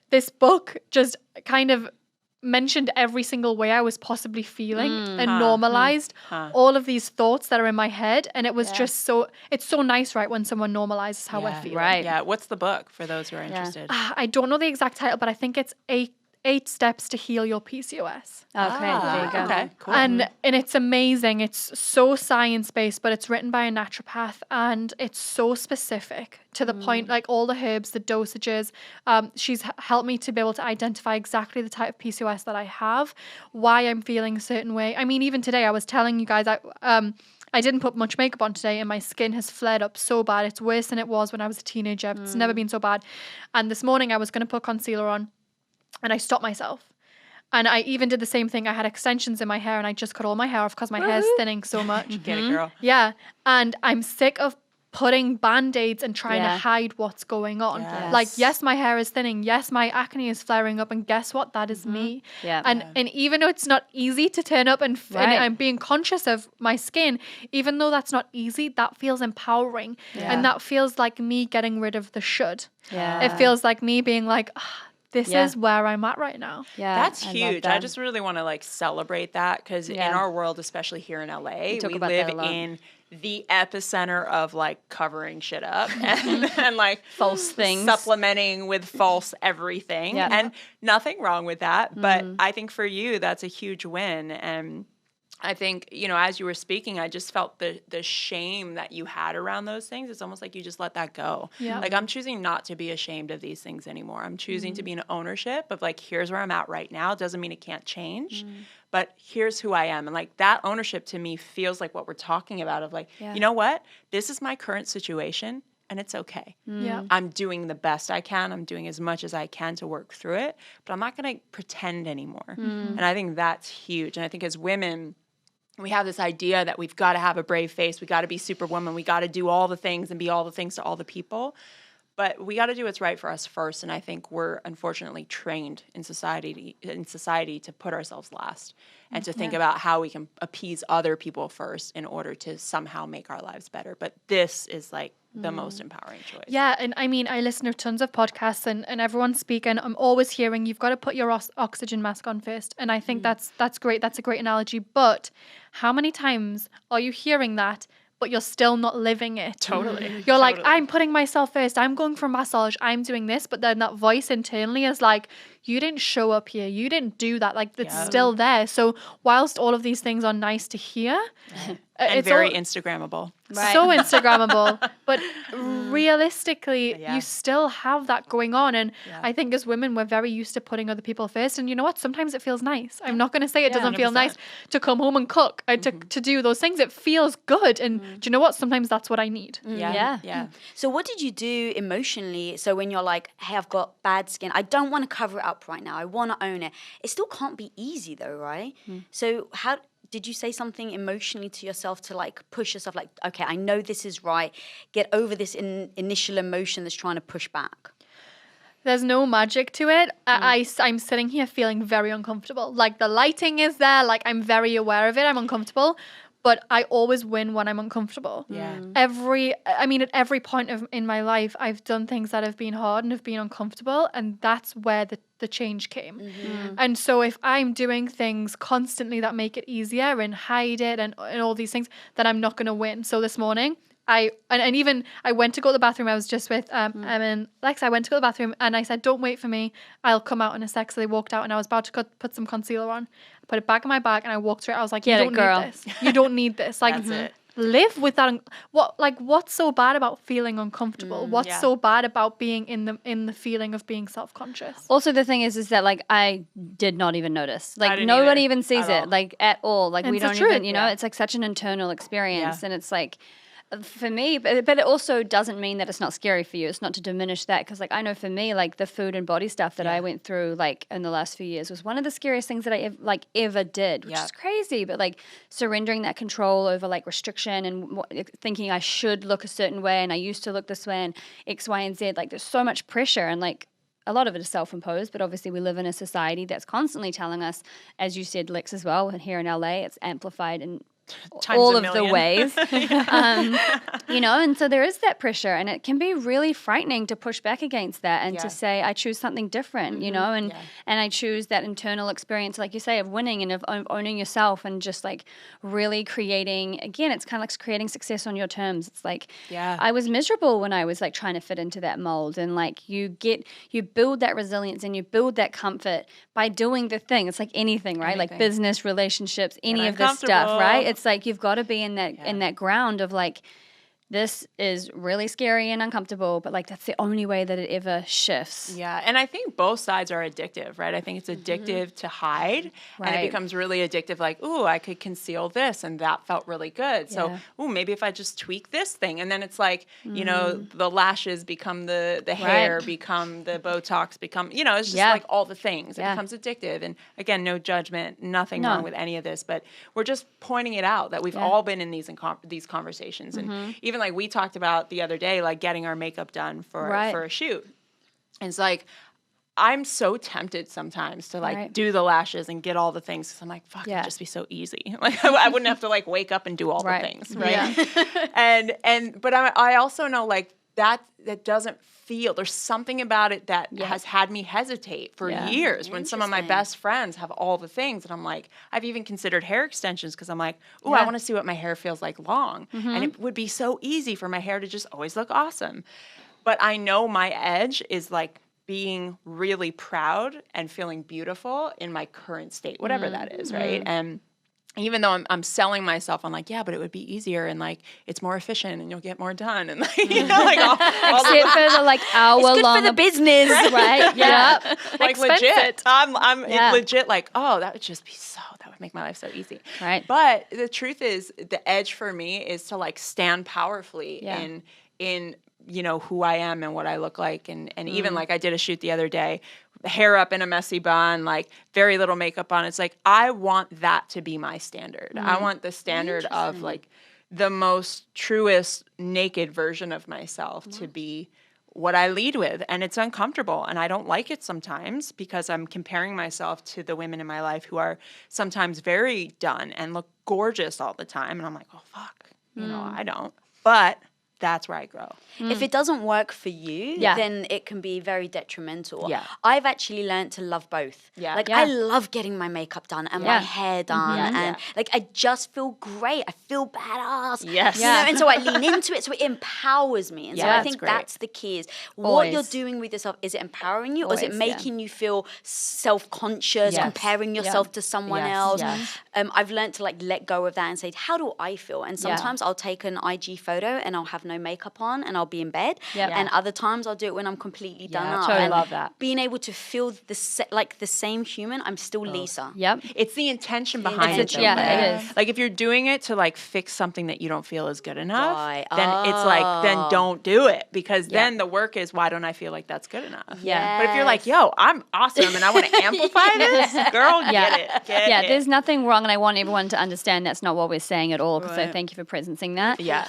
this book just kind of mentioned every single way I was possibly feeling and normalized all of these thoughts that are in my head. And it was just it's so nice, right, when someone normalizes how we're feeling. Right. Yeah. What's the book for those who are interested? I don't know the exact title, but I think it's 8 steps to heal your PCOS. Okay, there you go. Okay, cool. And it's amazing. It's so science-based, but it's written by a naturopath and it's so specific to the point, like all the herbs, the dosages. She's helped me to be able to identify exactly the type of PCOS that I have, why I'm feeling a certain way. I mean, even today, I was telling you guys, I didn't put much makeup on today and my skin has flared up so bad. It's worse than it was when I was a teenager. It's never been so bad. And this morning I was going to put concealer on and I stopped myself. And I even did the same thing. I had extensions in my hair and I just cut all my hair off because my hair's thinning so much. Get it, girl. Yeah. And I'm sick of putting band-aids and trying to hide what's going on. Yes. Like, yes, my hair is thinning. Yes, my acne is flaring up. And guess what? That is me. Yeah. And even though it's not easy to turn up and I'm being conscious of my skin, even though that's not easy, that feels empowering. Yeah. And that feels like me getting rid of the should. Yeah. It feels like me being like, this is where I'm at right now. Yeah, that's huge. I just really want to like celebrate that because in our world, especially here in LA, we live in the epicenter of like covering shit up and like false things, supplementing with false everything. Yeah. And nothing wrong with that. But I think for you, that's a huge win. And I think, you know, as you were speaking, I just felt the shame that you had around those things. It's almost like you just let that go. Yeah. Like I'm choosing not to be ashamed of these things anymore. I'm choosing to be in ownership of like, here's where I'm at right now. It doesn't mean it can't change, but here's who I am. And like that ownership to me feels like what we're talking about of like, you know what? This is my current situation. And it's okay. Yeah. I'm doing the best I can. I'm doing as much as I can to work through it, but I'm not going to pretend anymore. And I think that's huge. And I think as women, we have this idea that we've got to have a brave face. We got to be Superwoman. We got to do all the things and be all the things to all the people. But we got to do what's right for us first. And I think we're unfortunately trained in society to put ourselves last and to think about how we can appease other people first in order to somehow make our lives better. But this is like the most empowering choice. Yeah, and I mean, I listen to tons of podcasts and everyone's speaking. I'm always hearing you've got to put your oxygen mask on first. And I think that's great. That's a great analogy. But how many times are you hearing that, but you're still not living it? Totally. You're like, I'm putting myself first. I'm going for a massage. I'm doing this. But then that voice internally is like, you didn't show up here. You didn't do that. Like, it's still there. So whilst all of these things are nice to hear, and it's very Instagrammable. Right. So Instagrammable, but realistically, you still have that going on. And I think as women, we're very used to putting other people first. And you know what? Sometimes it feels nice. I'm not going to say it doesn't feel nice to come home and cook, to do those things. It feels good. And do you know what? Sometimes that's what I need. Yeah. So what did you do emotionally? So when you're like, hey, I've got bad skin, I don't want to cover it up right now. I want to own it. It still can't be easy though, right? So how did you say something emotionally to yourself to like push yourself like, okay, I know this is right. Get over this initial emotion that's trying to push back? There's no magic to it. I'm sitting here feeling very uncomfortable. Like the lighting is there. Like I'm very aware of it. I'm uncomfortable. But I always win when I'm uncomfortable. At every point in my life, I've done things that have been hard and have been uncomfortable. And that's where the change came. And so if I'm doing things constantly that make it easier and hide it and all these things, then I'm not going to win. So this morning, I went to go to the bathroom. I was just with Emma and Lex. I went to go to the bathroom and I said, don't wait for me. I'll come out in a sec. So they walked out and I was about to put some concealer on. I put it back in my bag and I walked through it. I was like, you don't need this. You don't need this. Like, live with that. What's so bad about feeling uncomfortable? What's so bad about being in the feeling of being self-conscious? Also, the thing is that like I did not even notice. Like nobody even sees it like at all. Like we don't even, it's like such an internal experience, and it's like. For me, but it also doesn't mean that it's not scary for you. It's not to diminish that, because like I know for me, like the food and body stuff that I went through like in the last few years was one of the scariest things that I ever did, which is crazy. But like surrendering that control over like restriction and thinking I should look a certain way and I used to look this way and X, Y, and Z. Like there's so much pressure, and like a lot of it is self-imposed, but obviously we live in a society that's constantly telling us, as you said, Lex, as well, and here in LA, it's amplified in all of the ways, and so there is that pressure, and it can be really frightening to push back against that and to say, I choose something different, and I choose that internal experience, like you say, of winning and of owning yourself and just like really creating, again, it's kind of like creating success on your terms. It's like, I was miserable when I was like trying to fit into that mold, and like you build that resilience and you build that comfort by doing the thing. It's like anything, right? Like business, relationships, any of this stuff, right? It's like you've got to be in that ground of like, this is really scary and uncomfortable, but like that's the only way that it ever shifts. Yeah, and I think both sides are addictive, right? I think it's addictive to hide, and it becomes really addictive, like, ooh, I could conceal this, and that felt really good. So, ooh, maybe if I just tweak this thing, and then it's like, the lashes become the hair, become the Botox, become, it's just like all the things. It becomes addictive, and again, no judgment, nothing wrong with any of this, but we're just pointing it out that we've all been in these conversations, and even like we talked about the other day, like getting our makeup done for a shoot. And it's like, I'm so tempted sometimes to like do the lashes and get all the things. Cause I'm like, fuck, it'd just be so easy. Like I wouldn't have to like wake up and do all the things. Right. Yeah. But I also know like that doesn't feel, there's something about it that has had me hesitate for years when some of my best friends have all the things. And I'm like, I've even considered hair extensions because I'm like, ooh, I want to see what my hair feels like long. And it would be so easy for my hair to just always look awesome. But I know my edge is like being really proud and feeling beautiful in my current state, whatever that is, right? And even though I'm selling myself, I'm like, yeah, but it would be easier and like it's more efficient and you'll get more done and like, like all except for the like hour it's good long for the business, right? Yeah, like legit. I'm legit. Like, oh, that would make my life so easy, right? But the truth is, the edge for me is to like stand powerfully in who I am and what I look like, and even like I did a shoot the other day. Hair up in a messy bun, like very little makeup on. It's like, I want that to be my standard. I want the standard of like the most truest naked version of myself to be what I lead with. And it's uncomfortable. And I don't like it sometimes because I'm comparing myself to the women in my life who are sometimes very done and look gorgeous all the time. And I'm like, oh, fuck, I don't. But that's where I grow. If it doesn't work for you, Yeah. then it can be very detrimental. Yeah. I've actually learned to love both. Yeah. Like, Yeah. I love getting my makeup done and my Yeah. hair done. And, like, I just feel great. I feel badass. Yes. You know, and so I lean into it. So it empowers me. And so Yeah, I that's think great. that's the key is what Always. you're doing with yourself. Is it empowering you or is it Always, yeah. making you feel self-conscious, Yes. comparing yourself to someone Yes. else? Yes. I've learned to, like, let go of that and say, how do I feel? And sometimes I'll take an IG photo and I'll have no makeup on and I'll be in bed. Yep. And other times I'll do it when I'm completely done Yeah, up. totally And love that. being able to feel like the same human, I'm still Lisa. Yep. It's the intention behind it. intention, though, yeah, right? it is. Like if you're doing it to like fix something that you don't feel is good enough, Right. then it's like, then don't do it because then the work is, why don't I feel like that's good enough? Yeah. But if you're like, yo, I'm awesome and I want to amplify this, girl, get it. Get it. There's nothing wrong, and I want everyone to understand that's not what we're saying at all. So thank you for presencing that. Yeah.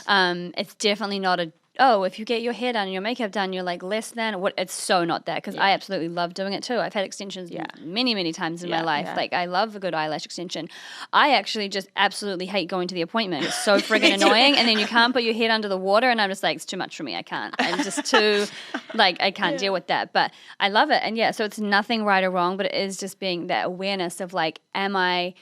It's definitely not if you get your hair done and your makeup done, you're like less than. What? It's so not that, because I absolutely love doing it too. I've had extensions many, many times in my life. Yeah. Like I love a good eyelash extension. I actually just absolutely hate going to the appointment. It's so friggin' annoying, and then you can't put your head under the water, and I'm just like, it's too much for me. I can't. I'm just too I can't deal with that. But I love it, and so it's nothing right or wrong, but it is just being that awareness of like, am I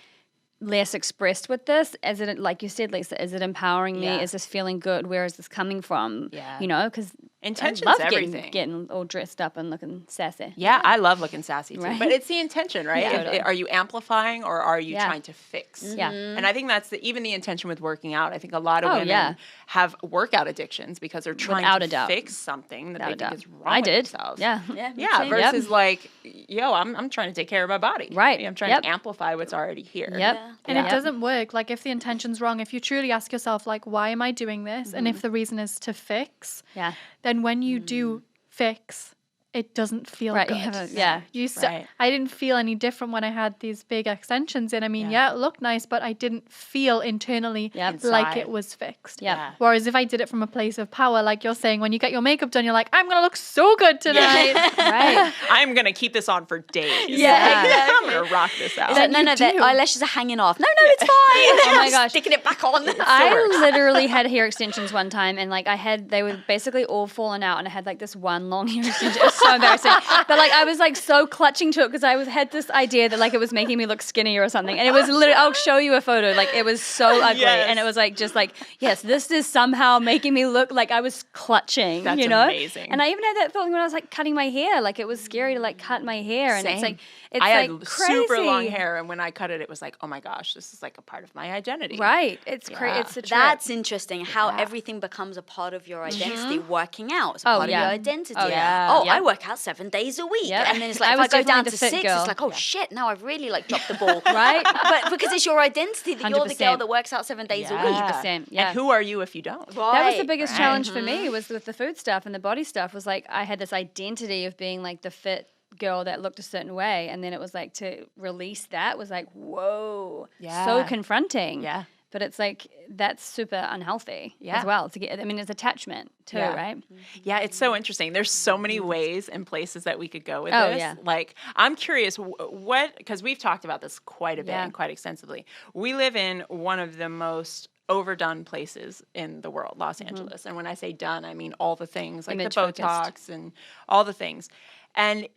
less expressed with this? Is it, like you said, Lisa, is it empowering me? Yeah. Is this feeling good? Where is this coming from? Yeah. You know, because Intention's I love everything. getting all dressed up and looking sassy. Yeah, I love looking sassy too. Right? But it's the intention, right? Yeah. Totally. Are you amplifying or are you Yeah. trying to fix? Yeah. And I think that's even the intention with working out. I think a lot of women yeah. have workout addictions because they're trying Without to a doubt. fix something that Without a they think doubt. is wrong I with did. themselves. Yeah. Yeah, same. versus like, yo, I'm trying to take care of my body. Right. I'm trying Yep. to amplify what's already here. Yep. And Yeah. it doesn't work. Like if the intention's wrong, if you truly ask yourself, like, why am I doing this? And if the reason is to fix, Yeah. then when you do fix, it doesn't feel Right. good. You have a, Right. I didn't feel any different when I had these big extensions in. I mean, it looked nice, but I didn't feel internally Yep. like Inside. it was fixed. Yep. Yeah. Whereas if I did it from a place of power, like you're saying, when you get your makeup done, you're like, I'm going to look so good tonight. Right. I'm going to keep this on for days. Yeah. I'm going to rock this out. No, the eyelashes are hanging off. No, it's fine. Oh my gosh. Sticking it back on. I literally had hair extensions one time, and like they were basically all fallen out, and I had like this one long hair extension. It was so embarrassing. But like I was like so clutching to it because I had this idea that like it was making me look skinnier or something, and it was literally. I'll show you a photo. Like it was so ugly, and it was like just like yes, this is somehow making me look like I was clutching. That's you know, amazing. And I even had that feeling when I was like cutting my hair. Like it was scary to like cut my hair, and it's Same. like it's I like had crazy. super long hair, and when I cut it, it was like, oh my gosh, this is like a part of my identity. Right. It's crazy. Yeah. It's a trip. That's interesting how everything becomes a part of your identity. Working out is a Oh, part yeah. of your identity. Oh, yeah. Oh, Yep. I work out 7 days a week. Yep. And then it's like, I if was I go down definitely to the fit 6, girl. it's like, oh shit, now I've really like dropped the ball. Right. But because it's your identity that you're the girl 100%. that works out 7 days a week. 100%. Yeah. And who are you if you don't? That was the biggest Right. challenge for me was with the food stuff and the body stuff was like I had this identity of being like the fit girl that looked a certain way, and then it was like to release that was like whoa, so Yeah. confronting. Yeah. But it's like that's super unhealthy Yeah. as well. To get, I mean, it's attachment too, Yeah. right? Yeah, it's so interesting. There's so many ways and places that we could go with Oh, this. yeah. Like, I'm curious what, because we've talked about this quite a bit Yeah. and quite extensively. We live in one of the most overdone places in the world, Los Angeles. And when I say done, I mean all the things, like Image the focused. Botox and all the things. And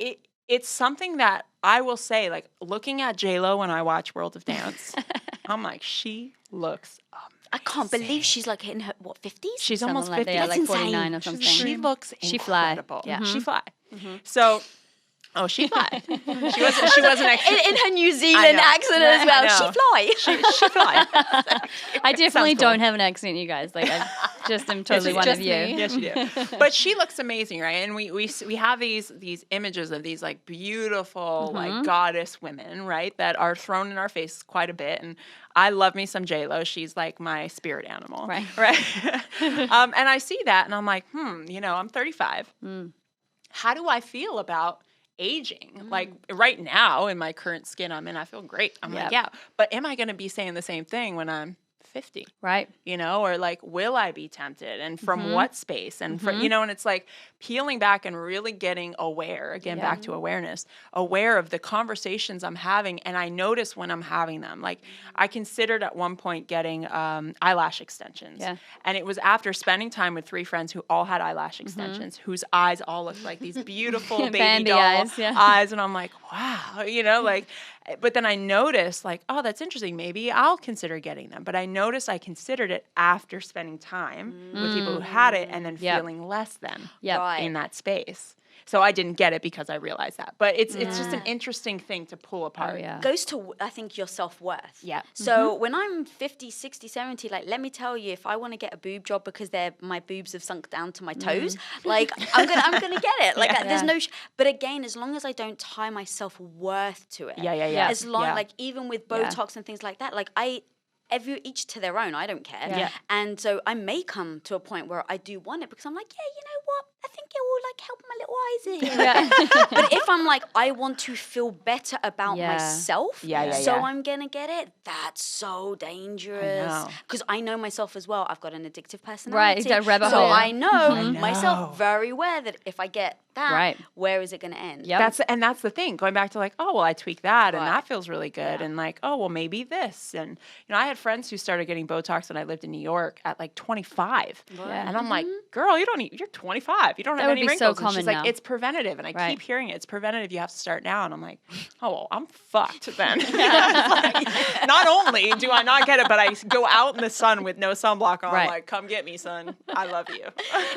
it's something that I will say, like, looking at J-Lo when I watch World of Dance, I'm like, she looks I can't believe she's like in her, 50s? She's Something almost like 50. that, yeah, That's like 49 or insane. something. She looks She fly. incredible. Yeah. She fly. So, she fly. She wasn't actually. In her New Zealand know. accent as well. I She know. fly. She fly. I definitely Sounds cool. don't have an accent, you guys. Like I just am totally It's one just of you. me. Yes, you do. But she looks amazing, right? And we have these images of these like beautiful like goddess women, right? That are thrown in our face quite a bit. And I love me some J-Lo. She's like my spirit animal, Right. Right. And I see that, and I'm like, I'm 35. How do I feel about aging? Like right now in my current skin I'm in, I feel great. I'm like, Yep. yeah. But am I going to be saying the same thing when I'm 50? Right. You know, or like, will I be tempted? And from what space? And for, you know, and it's like peeling back and really getting aware, again, back to awareness, aware of the conversations I'm having. And I notice when I'm having them. Like, I considered at one point getting eyelash extensions. Yeah. And it was after spending time with 3 friends who all had eyelash extensions, whose eyes all looked like these beautiful baby Bambi doll eyes, eyes. And I'm like, wow, you know, like, but then I noticed like, oh, that's interesting. Maybe I'll consider getting them. But I noticed I considered it after spending time with people who had it and then feeling less than in that space. So I didn't get it because I realized that. But it's just an interesting thing to pull apart. Goes to, I think, your self-worth. Yeah. So when I'm 50, 60, 70, like, let me tell you, if I want to get a boob job because my boobs have sunk down to my toes, like, I'm gonna get it. Like, there's no, but again, as long as I don't tie my self-worth to it. As long, like, even with Botox and things like that, like, each to their own, I don't care. Yeah. And so I may come to a point where I do want it because I'm like, yeah, you know what? I think it will like help my little eyes here. But if I'm like, I want to feel better about myself, so I'm gonna get it, that's so dangerous. Because I know myself as well. I've got an addictive personality. Right, that rabbit so hole. I know myself very well that if I get that, where is it gonna end? That's the thing. Going back to like, oh well, I tweak that and that feels really good. And like, oh well, maybe this. And you know, I had friends who started getting Botox when I lived in New York at like 25. And I'm like, girl, you're 25. You don't have any wrinkles. So and common she's now. like, it's preventative. And I keep hearing it. It's preventative. You have to start now. And I'm like, oh, well, I'm fucked then. Like, not only do I not get it, but I go out in the sun with no sunblock on. I'm like, come get me, son. I love you.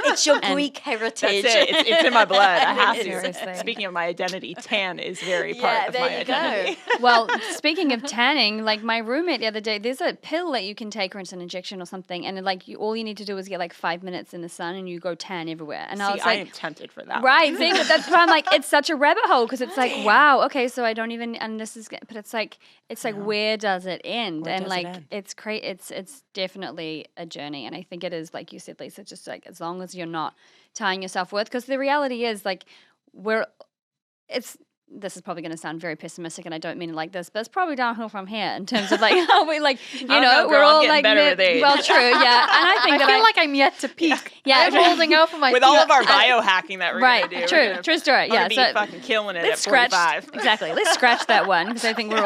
It's your Greek heritage. That's it. It's in my blood. I have to. Seriously. Speaking of my identity, tan is very part of my identity. Well, speaking of tanning, like my roommate the other day, there's a pill that you can take or it's an injection or something. And like all you need to do is get like 5 minutes in the sun and you go tan everywhere. And I was like, I am tempted for that. Right. See, but that's why I'm like, it's such a rabbit hole because it's like, wow, okay, so I don't even, and this is, but it's like, where does it end? And like, it's definitely a journey. And I think it is, like you said, Lisa, just like as long as you're not tying your self-worth, because the reality is like, this is probably going to sound very pessimistic, and I don't mean it like this, but it's probably downhill from here in terms of like how we like, you know, we're all like better with age. Well, true, yeah. And I think I feel like I'm yet to peak. I'm holding out for my with all of our biohacking that we're going to do. True story. Yeah, so fucking killing it at 45. Exactly. Let's scratch that one because I think we're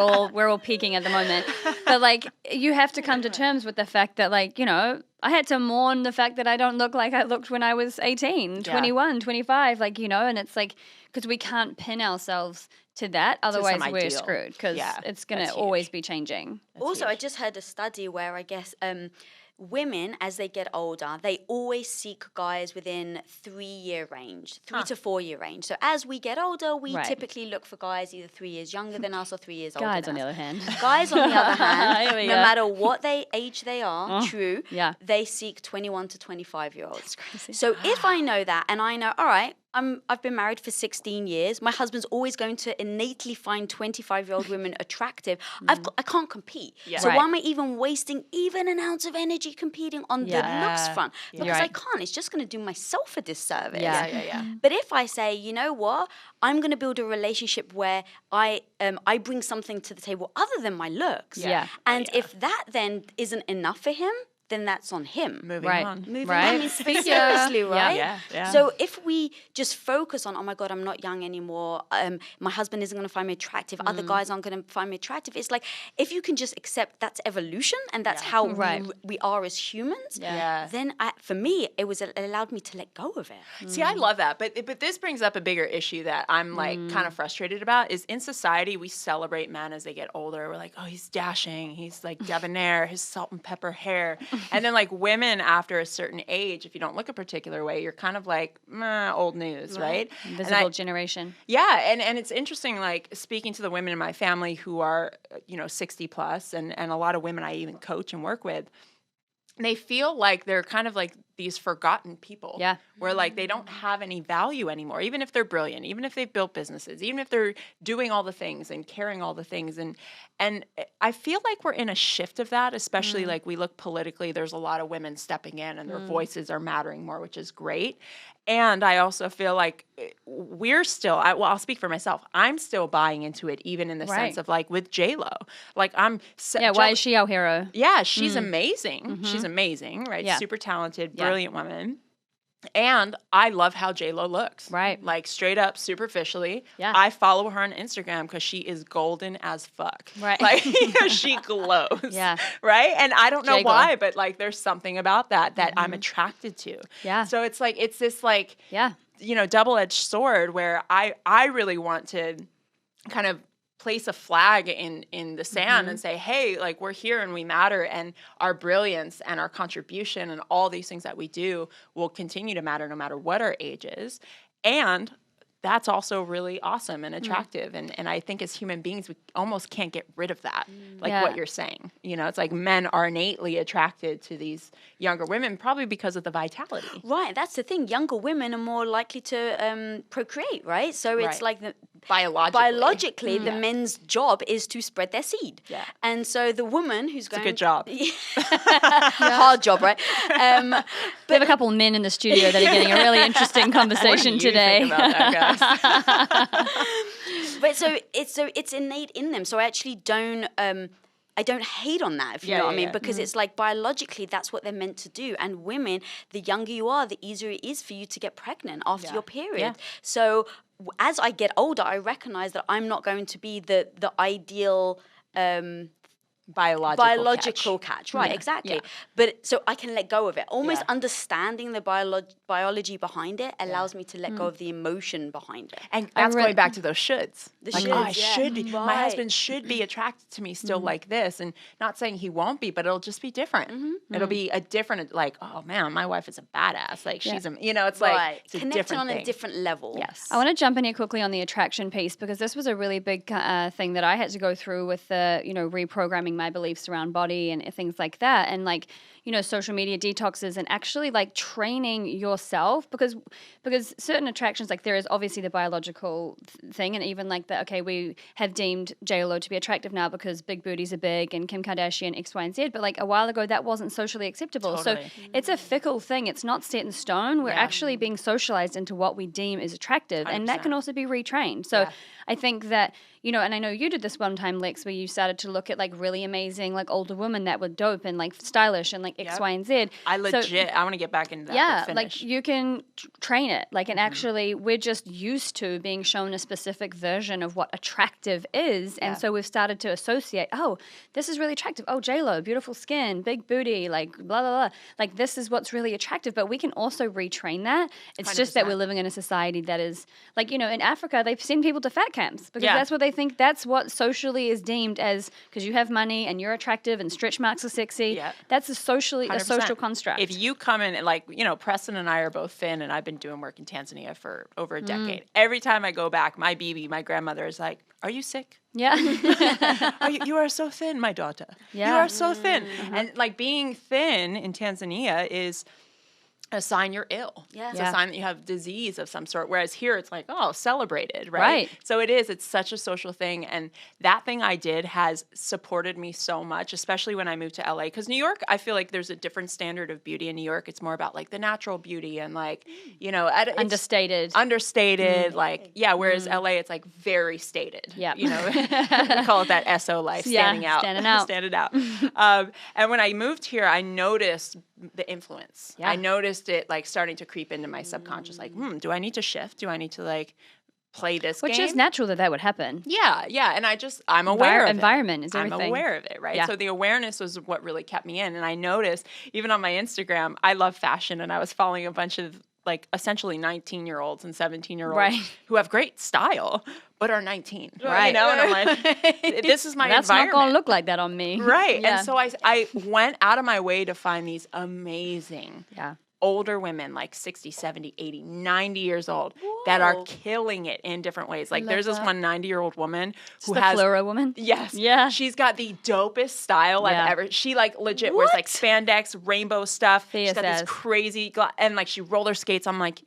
all peaking at the moment. But like, you have to come to terms with the fact that like, you know, I had to mourn the fact that I don't look like I looked when I was 18, 21, 25, like, you know, and it's like, because we can't pin ourselves to that, otherwise we're screwed because it's going to always be changing. Also, I just heard a study where I guess women, as they get older, they always seek guys within 3-year range, 3 to 4 year range. So as we get older, we typically look for guys either 3 years younger than us or 3 years older than us. Guys, on the other hand. Guys, on the other hand, no matter what age they are, they seek 21 to 25-year-olds. That's crazy. So if I know that and I know, all right, I've been married for 16 years. My husband's always going to innately find 25-year-old women attractive. I can't compete. So why am I even wasting even an ounce of energy competing on the looks front? Because I can't. It's just going to do myself a disservice. But if I say, you know what, I'm going to build a relationship where I bring something to the table other than my looks. And if that then isn't enough for him, then that's on him. Moving on. I mean, seriously, right? Yeah. So if we just focus on, oh my God, I'm not young anymore. My husband isn't going to find me attractive. Other guys aren't going to find me attractive. It's like, if you can just accept that's evolution and that's how we are as humans, then for me, it allowed me to let go of it. See, I love that. But this brings up a bigger issue that I'm like kind of frustrated about is in society, we celebrate men as they get older. We're like, oh, he's dashing. He's like debonair, his salt and pepper hair. And then like women after a certain age, if you don't look a particular way, you're kind of like, old news, right? Invisible generation. Yeah. And it's interesting, like speaking to the women in my family who are, 60 plus and a lot of women I even coach and work with, they feel like they're kind of like these forgotten people. Yeah. Where like they don't have any value anymore, even if they're brilliant, even if they've built businesses, even if they're doing all the things and carrying all the things. And I feel like we're in a shift of that, especially like we look politically, there's a lot of women stepping in and their voices are mattering more, which is great. And I also feel like we're still, I'll speak for myself. I'm still buying into it, even in the sense of like with J-Lo. Like why is she our hero? Yeah, she's amazing. She's amazing, right? Yeah. Super talented, brilliant woman. And I love how J-Lo looks. Right. Like straight up, superficially. Yeah. I follow her on Instagram because she is golden as fuck. Right. Like she glows. Yeah. Right. And I don't know J-Glow. why, but like there's something about that I'm attracted to. Yeah. So it's like, it's this like, Yeah. you know, double-edged sword where I really want to kind of place a flag in the sand and say, hey, like we're here and we matter, and our brilliance and our contribution and all these things that we do will continue to matter no matter what our age is. And that's also really awesome and attractive. And I think as human beings, we almost can't get rid of that, like what you're saying. You know, it's like men are innately attracted to these younger women, probably because of the vitality. Right, that's the thing. Younger women are more likely to procreate, right? So it's like the biologically the men's job is to spread their seed. Yeah. And so the woman who's going... It's a good job. Hard job, right? We have a couple of men in the studio that are getting a really interesting conversation What do you today. think about that, guys? But so it's innate in them. So I actually don't hate on that, if you know what I mean, because it's like biologically that's what they're meant to do. And women, the younger you are, the easier it is for you to get pregnant after your period. Yeah. So as I get older, I recognize that I'm not going to be the ideal biological catch. Right, exactly. Yeah. But so I can let go of it. Almost understanding the biology behind it allows me to let go of the emotion behind it. And that's going back to those shoulds. The like, shoulds, I should be, my husband should be attracted to me still like this. And not saying he won't be, but it'll just be different. It'll be a different, like, oh man, my wife is a badass. Like she's a, you know, it's like, it's connecting a different on thing. a different level. Yes. I want to jump in here quickly on the attraction piece, because this was a really big thing that I had to go through with the, you know, reprogramming my beliefs around body and things like that. And like, you know, social media detoxes and actually like training yourself, because certain attractions, like there is obviously the biological thing, and even like the, okay, we have deemed J-Lo to be attractive now because big booties are big and Kim Kardashian X, Y, and Z, but like a while ago that wasn't socially acceptable. Totally. So it's a fickle thing. It's not set in stone. We're actually being socialized into what we deem is attractive, 100%. And that can also be retrained. So I think that, you know, and I know you did this one time, Lex, where you started to look at like really amazing like older women that were dope and like stylish and like X, Y, and Z. I want to get back into that. Yeah, like you can train it. Like, and actually we're just used to being shown a specific version of what attractive is. And so we've started to associate, oh, this is really attractive. Oh, J-Lo, beautiful skin, big booty, like blah, blah, blah. Like this is what's really attractive. But we can also retrain that. It's 100%. Just that we're living in a society that is like, you know, in Africa, they send people to fat camps because that's what they think, that's what socially is deemed as, because you have money and you're attractive and stretch marks are sexy. Yeah. That's a social construct. If you come in and like, you know, Preston and I are both thin, and I've been doing work in Tanzania for over a decade. Every time I go back, my grandmother is like, are you sick? Yeah. You are so thin, my daughter. Yeah. You are so thin. And like being thin in Tanzania is a sign you're ill. Yeah. It's a sign that you have disease of some sort. Whereas here it's like, oh, celebrated, right? So it's such a social thing. And that thing I did has supported me so much, especially when I moved to LA. Because New York, I feel like there's a different standard of beauty in New York. It's more about like the natural beauty and like, you know, understated, like, whereas LA, it's like very stated. Yeah. You know, we call it that SO life, standing out. And when I moved here, I noticed the influence. Yeah. I noticed it like starting to creep into my subconscious, like, do I need to shift? Do I need to like play this game? Which is natural that would happen. Yeah. And I'm aware of environment is everything. I'm aware of it, right? Yeah. So the awareness was what really kept me in. And I noticed even on my Instagram, I love fashion, and I was following a bunch of like essentially 19-year-olds and 17-year-olds who have great style, but are 19, right? You know, and I'm like, this is my environment. That's not going to look like that on me. Right. Yeah. And so I went out of my way to find these amazing older women, like 60, 70, 80, 90 years old, that are killing it in different ways. Like there's this one 90-year-old woman who the has fluoro woman. Yes. Yeah. She's got the dopest style I've ever. She like legit wears like spandex, rainbow stuff. She's got this crazy and like she roller skates. I'm like,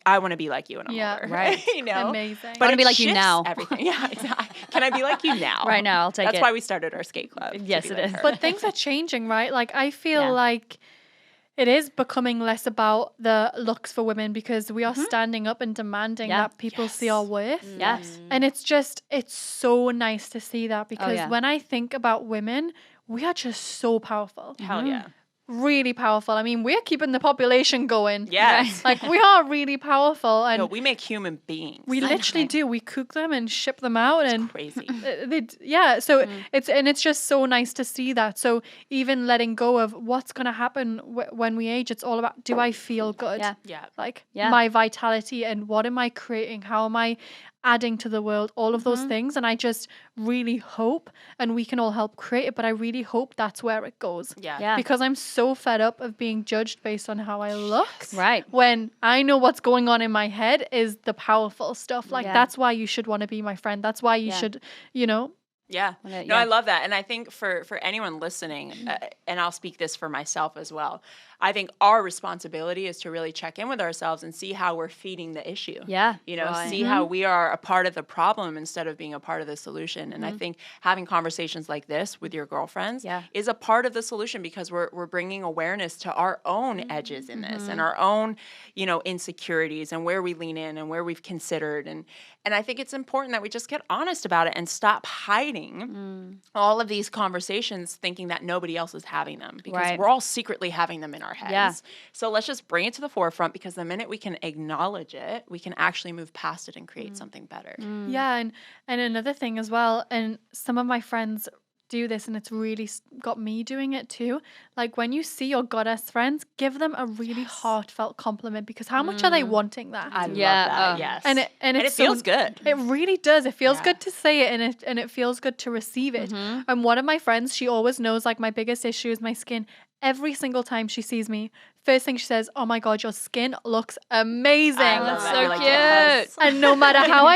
I want to be like you when I'm older. Right. You know? Amazing. But I want to be like you shifts now. Everything. Yeah, exactly. Can I be like you now? Right now, I'll take That's it. why we started our skate club. Yes, it is. But things are changing, right? Like I feel like it is becoming less about the looks for women because we are standing up and demanding that people see our worth. Yes. And it's so nice to see that because when I think about women, we are just so powerful. Hell yeah. Really powerful. I mean, we're keeping the population going. Yes. Like we are really powerful. And no, we make human beings. we literally do. We cook them and ship them out. It's and crazy. So it's just so nice to see that. So even letting go of what's going to happen when we age, it's all about, do I feel good? Yeah. Like my vitality and what am I creating? How am I adding to the world? All of those things. And I just really hope, and we can all help create it, but I really hope that's where it goes. Yeah. Because I'm so fed up of being judged based on how I look. Right. When I know what's going on in my head is the powerful stuff. Like that's why you should want to be my friend. That's why you should, Yeah. No, I love that. And I think for anyone listening, and I'll speak this for myself as well, I think our responsibility is to really check in with ourselves and see how we're feeding the issue. Yeah. You know, see how we are a part of the problem instead of being a part of the solution. And I think having conversations like this with your girlfriends is a part of the solution because we're bringing awareness to our own edges in this and our own, insecurities and where we lean in and where we've considered. And I think it's important that we just get honest about it and stop hiding all of these conversations thinking that nobody else is having them because we're all secretly having them in our heads. Yeah. So let's just bring it to the forefront because the minute we can acknowledge it, we can actually move past it and create something better. Yeah. And another thing as well, and some of my friends do this and it's really got me doing it too. Like when you see your goddess friends, give them a really heartfelt compliment because how much are they wanting that? I love that. Yes. And it feels good. It really does. It feels good to say it and it feels good to receive it. And one of my friends, she always knows like my biggest issue is my skin. Every single time she sees me, first thing she says, "Oh my God, your skin looks amazing." That's so cute. Yes. And no matter how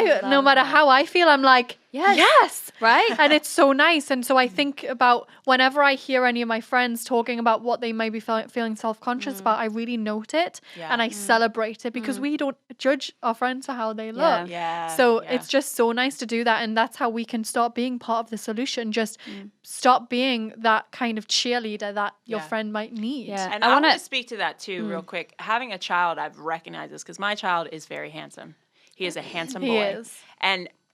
I feel, I'm like, yes. Right. And it's so nice. And so I think about whenever I hear any of my friends talking about what they may be feeling self-conscious about, I really note it and I celebrate it because we don't judge our friends for how they look. So it's just so nice to do that. And that's how we can start being part of the solution. Just stop being that kind of cheerleader that your friend might need. Yeah. And I want to speak to that too real quick. Having a child, I've recognized this because my child is very handsome. He is a handsome boy. He is.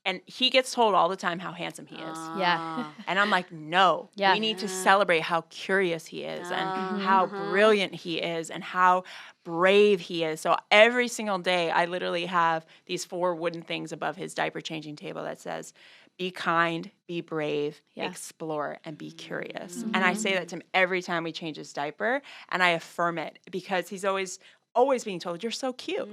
And he gets told all the time how handsome he is. Yeah. And I'm like, no, we need to celebrate how curious he is and how brilliant he is and how brave he is. So every single day, I literally have these 4 wooden things above his diaper changing table that says, be kind, be brave, explore, and be curious. And I say that to him every time we change his diaper, and I affirm it because he's always being told, you're so cute.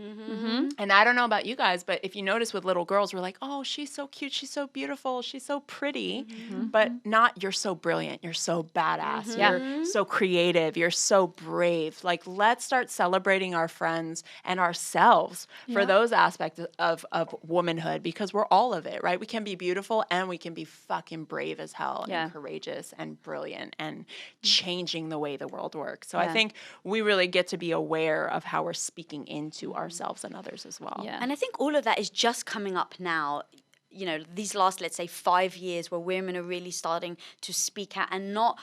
And I don't know about you guys, but if you notice with little girls, we're like, oh, she's so cute. She's so beautiful. She's so pretty. But not, you're so brilliant. You're so badass. You're so creative. You're so brave. Like, let's start celebrating our friends and ourselves for those aspects of womanhood because we're all of it, right? We can be beautiful and we can be fucking brave as hell and courageous and brilliant and changing the way the world works. So I think we really get to be aware of how we're speaking into ourselves and others as well. Yeah. And I think all of that is just coming up now. These last, let's say, 5 years where women are really starting to speak out and not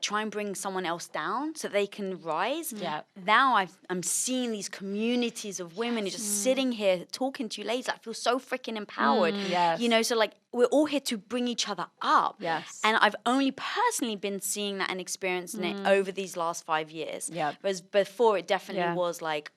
try and bring someone else down so they can rise. Yeah. Now I'm seeing these communities of women who just sitting here talking to you ladies. I feel so freaking empowered. Yes. So we're all here to bring each other up. Yes. And I've only personally been seeing that and experiencing it over these last 5 years. Yeah. Whereas before it definitely was like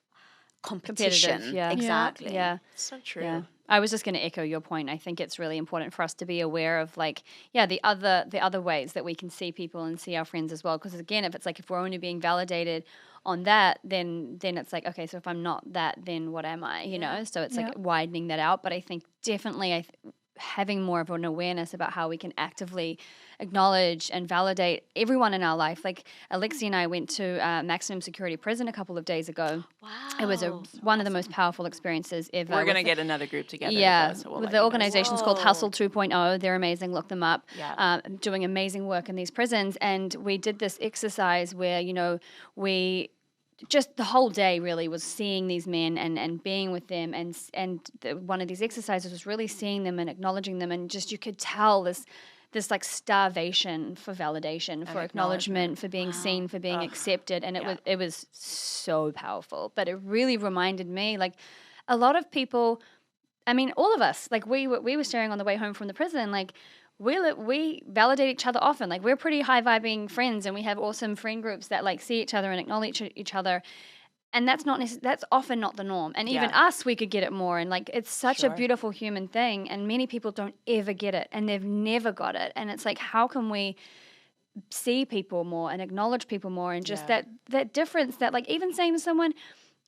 competition. Yeah. Exactly. Yeah. So true. Yeah. I was just going to echo your point. I think it's really important for us to be aware of the other ways that we can see people and see our friends as well. Because again, if we're only being validated on that, then it's like, okay, so if I'm not that, then what am I? So it's like widening that out. But I think definitely having more of an awareness about how we can actively acknowledge and validate everyone in our life. Like Alexi and I went to maximum security prison a couple of days ago. Wow. It was one of the most powerful experiences ever. We're going to get another group together. Yeah, though, so we'll with let the you guys organization's called Hustle 2.0. They're amazing. Look them up. Yeah. Doing amazing work in these prisons. And we did this exercise where, we just the whole day really was seeing these men and being with them. And one of these exercises was really seeing them and acknowledging them. And just you could tell this like starvation for validation, for acknowledgement, for being seen, for being accepted. And it was so powerful. But it really reminded me, like, a lot of people, I mean, all of us, like we were sharing on the way home from the prison, like we validate each other often. Like we're pretty high vibing friends, and we have awesome friend groups that like see each other and acknowledge each other. And that's often not the norm. And even us, we could get it more. And like, it's such a beautiful human thing. And many people don't ever get it, and they've never got it. And it's like, how can we see people more and acknowledge people more? And just that difference that, like, even saying to someone,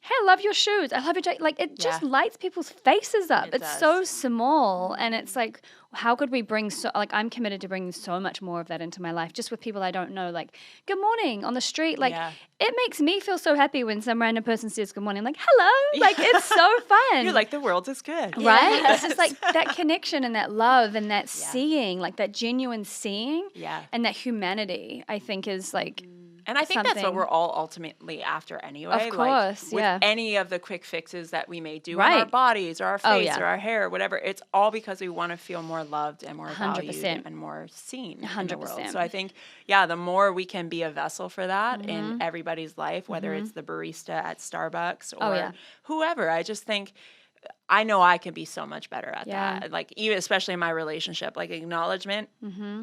hey, I love your shoes, I love your jacket, like it just lights people's faces up. It's so small. And it's like, how could we bring I'm committed to bringing so much more of that into my life, just with people I don't know, like good morning on the street. Like it makes me feel so happy when some random person says good morning, like hello, like it's so fun. You're like, the world is good. Right? It's just like that connection and that love and that seeing, like that genuine seeing and that humanity, I think is like... And I think that's what we're all ultimately after anyway. Of course, with any of the quick fixes that we may do on our bodies or our face or our hair or whatever, it's all because we want to feel more loved and more valued and more seen 100%. In the world. So I think, the more we can be a vessel for that in everybody's life, whether it's the barista at Starbucks or whoever, I just think... I know I can be so much better at that. Like, even especially in my relationship, like acknowledgement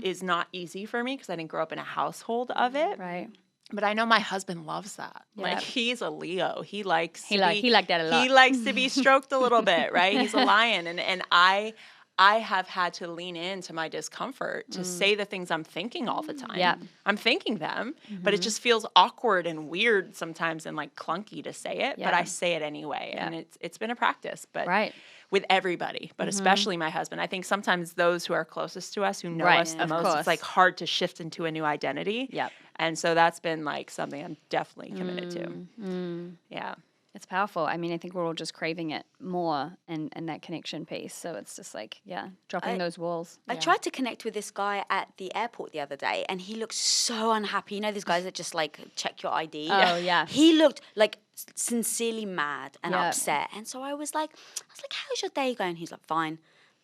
is not easy for me because I didn't grow up in a household of it. Right. But I know my husband loves that. Yep. Like, he's a Leo. He likes he liked that a lot. He likes to be stroked a little bit, right? He's a lion. And I have had to lean into my discomfort to say the things I'm thinking all the time. Yeah. I'm thinking them, but it just feels awkward and weird sometimes and like clunky to say it, but I say it anyway. Yeah. And it's been a practice, but with everybody, but especially my husband. I think sometimes those who are closest to us, who know us the most, it's like hard to shift into a new identity. Yep. And so that's been like something I'm definitely committed to. Yeah. It's powerful. I mean, I think we're all just craving it more and that connection piece. So it's just like, dropping those walls. I tried to connect with this guy at the airport the other day, and he looked so unhappy. You know, these guys that just like check your ID. Oh, yeah. He looked like sincerely mad and upset. And so I was like, how's your day going? He's like, fine.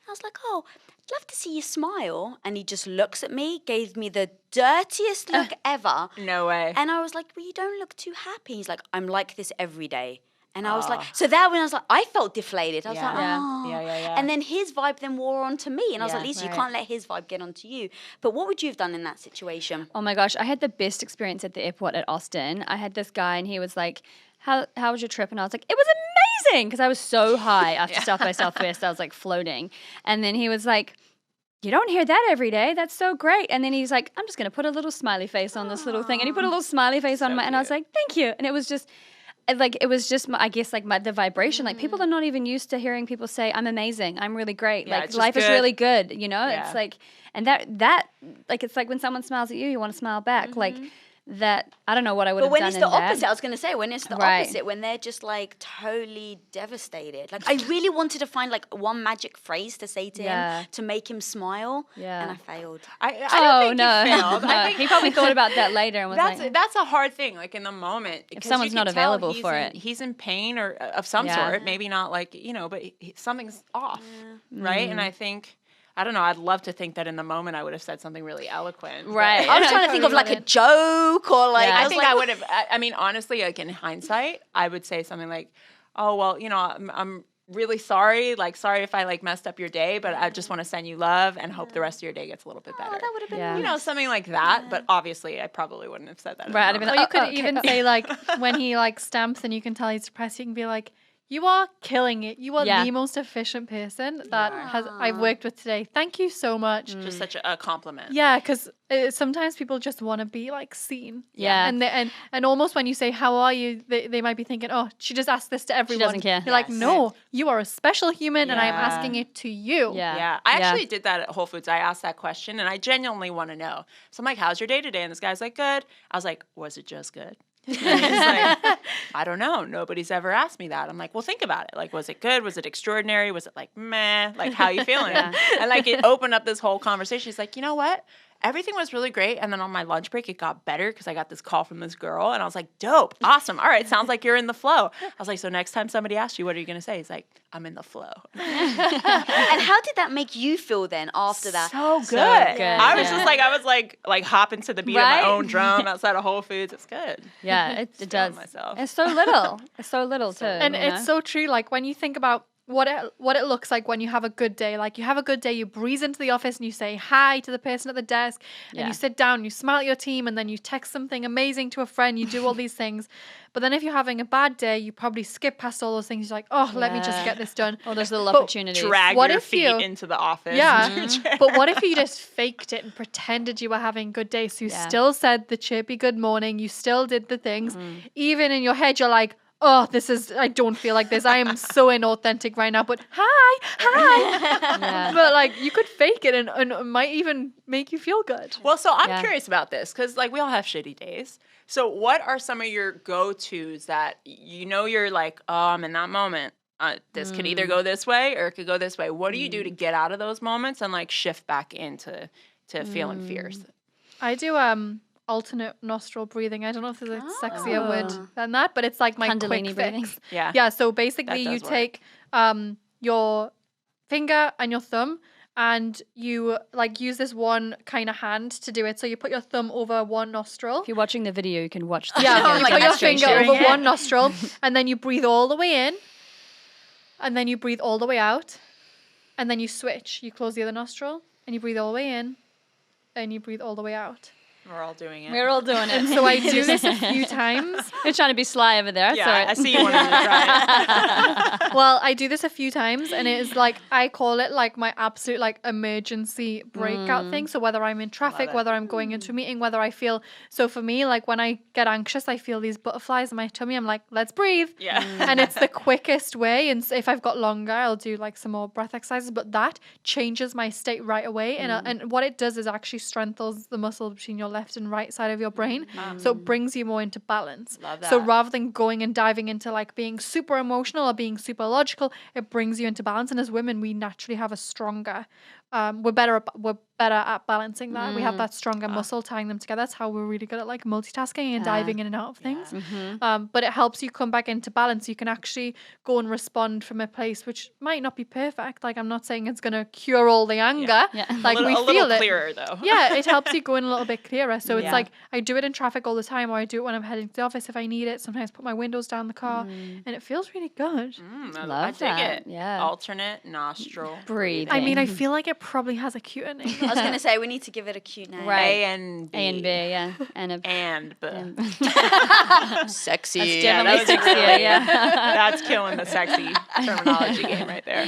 I was like, oh, I'd love to see you smile. And he just looks at me, gave me the dirtiest look ever. No way. And I was like, well, you don't look too happy. He's like, I'm like this every day. And I was like, so that when I was like, I felt deflated. I was like, oh. Yeah. And then his vibe then wore on to me. And I was like, Lisa, you can't let his vibe get onto you. But what would you have done in that situation? Oh my gosh, I had the best experience at the airport at Austin. I had this guy and he was like, how was your trip? And I was like, it was amazing. Because I was so high after South by Southwest. I was like floating. And then he was like, you don't hear that every day. That's so great. And then he's like, I'm just going to put a little smiley face on this little thing. And he put a little smiley face on my, and I was like, thank you. And it was just... like, it was just, I guess, like the vibration. Like, people are not even used to hearing people say, I'm amazing, I'm really great. Yeah, like, life is really good, you know? Yeah. It's like, and that, like, it's like when someone smiles at you, you want to smile back. Like, that, I don't know what I would have done. But when it's the opposite, I was going to say, when it's the opposite, when they're just like totally devastated. Like, I really wanted to find like one magic phrase to say to him to make him smile. Yeah. And I failed. I don't think he failed. I think he probably thought about that later and was that's a hard thing, like in the moment. If someone's not available for it. He's in pain or of some sort, maybe not like, but something's off, right? And I think... I don't know. I'd love to think that in the moment I would have said something really eloquent. Right. I was trying to think of like a joke or like. I think I would have. I mean, honestly, like in hindsight, I would say something like, "Oh well, I'm really sorry. Like, sorry if I like messed up your day, but I just want to send you love and hope the rest of your day gets a little bit better." That would have been something like that. But obviously, I probably wouldn't have said that. Right. I mean, you could even say like when he like stamps and you can tell he's depressed, you can be like, You are killing it. You are Yeah. the most efficient person that I've worked with today. Thank you so much. Just such a compliment. Yeah, because sometimes people just want to be like seen. Yeah. And almost when you say, how are you, they might be thinking, oh, she just asked this to everyone. doesn't care. You're like, no, you are a special human and I am asking it to you. Yeah. I actually did that at Whole Foods. I asked that question and I genuinely want to know. So I'm like, how's your day today? And this guy's like, good. I was like, was it just good? And he's like, I don't know. Nobody's ever asked me that. I'm like, well, think about it. Like, was it good? Was it extraordinary? Was it like, meh? Like, how you feeling? And like, it opened up this whole conversation. He's like, you know what? Everything was really great. And then on my lunch break, it got better because I got this call from this girl. And I was like, dope. Awesome. All right. Sounds like you're in the flow. I was like, so next time somebody asks you, what are you going to say? He's like, I'm in the flow. And how did that make you feel then after that? So good. I was like hopping to the beat of my own drum outside of Whole Foods. It's good. Yeah, it does. Myself. It's so little. It's so little too. And you it's know? so true. Like when you think about what it looks like when you have a good day. Like you have a good day, you breeze into the office and you say hi to the person at the desk and you sit down, you smile at your team and then you text something amazing to a friend, you do all these things. But then if you're having a bad day, you probably skip past all those things. You're like, oh, let me just get this done. All those little opportunities. Drag What your if feet you- into the office. Yeah. But what if you just faked it and pretended you were having a good day? So you still said the chirpy good morning. You still did the things. Even in your head, you're like, oh, I don't feel like this. I am so inauthentic right now, but hi. But like you could fake it and it might even make you feel good. Well, so I'm curious about this because like we all have shitty days. So what are some of your go-tos that you know you're like, oh, I'm in that moment. This could either go this way or it could go this way. What do you do to get out of those moments and like shift back into feeling fierce? I do alternate nostril breathing. I don't know if there's a sexier word than that, but it's like my Kundalini quick breathing. fix. Yeah. Yeah, so basically That you does take your finger and your thumb and you like use this one kind of hand to do it. So you put your thumb over one nostril. If you're watching the video, you can watch the Yeah, video. you put your finger demonstration. over one nostril and then you breathe all the way in and then you breathe all the way out and then you switch. You close the other nostril and you breathe all the way in and you breathe all the way out. We're all doing it. We're all doing it. So I do this a few times. You're trying to be sly over there. Yeah, I see you wanting to try it. Well, I do this a few times and it is like, I call it like my absolute like emergency breakout thing. So whether I'm in traffic, whether I'm going into a meeting, whether I feel, so for me, like when I get anxious, I feel these butterflies in my tummy. I'm like, let's breathe. Yeah. And it's the quickest way. And if I've got longer, I'll do like some more breath exercises, but that changes my state right away. And what it does is actually strengthens the muscle between your left and right side of your brain. So it brings you more into balance. Love So that. rather than going and diving into like being super emotional or being super logical, it brings you into balance. And as women, we naturally have a stronger, we're better at balancing that. We have that stronger muscle tying them together. That's how we're really good at like multitasking and diving in and out of things. But it helps you come back into balance. You can actually go and respond from a place which might not be perfect. Like I'm not saying it's going to cure all the anger. Like a we little feel it. clearer though. Yeah, it helps you go in a little bit clearer. So it's like I do it in traffic all the time, or I do it when I'm heading to the office if I need it. Sometimes put my windows down the car, and it feels really good. I Love dig that. it. Yeah. Alternate nostril. Breathe. I mean, I feel like it probably has a cuter name. I was going to say, we need to give it a cute name. Right. A and B. A and B, yeah. And a And B. Sexy. That's Yeah, definitely that was sexier, yeah. That's killing the sexy terminology game right there.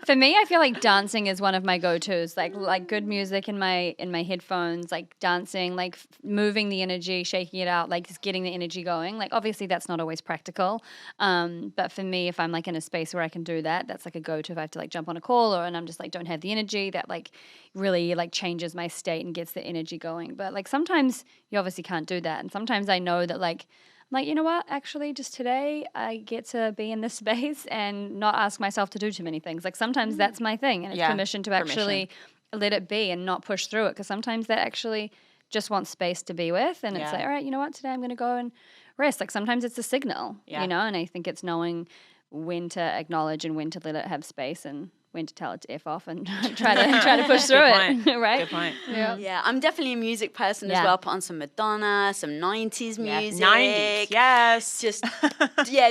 For me, I feel like dancing is one of my go-tos. Like good music in my headphones, like dancing, like moving the energy, shaking it out, like just getting the energy going. Like obviously that's not always practical, but for me, if I'm like in a space where I can do that, that's like a go-to. If I have to like jump on a call and I'm just like don't have the energy, that like really like changes my state and gets the energy going. But like sometimes you obviously can't do that, and sometimes I know that like. I'm like, you know what? Actually, just today I get to be in this space and not ask myself to do too many things. Like sometimes that's my thing, and it's permission to actually let it be and not push through it. Because sometimes that actually just wants space to be with, and it's like, all right, you know what? Today I'm going to go and rest. Like sometimes it's a signal, you know. And I think it's knowing when to acknowledge and when to let it have space and when to tell it to F off and try to push through it, right? Good point. Yeah, I'm definitely a music person as well. Put on some Madonna, some 90s music. 90s, yes. Just,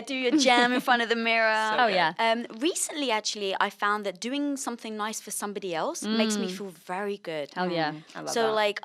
do your jam in front of the mirror. Recently, actually, I found that doing something nice for somebody else makes me feel very good. Hell yeah. I love So, that. like,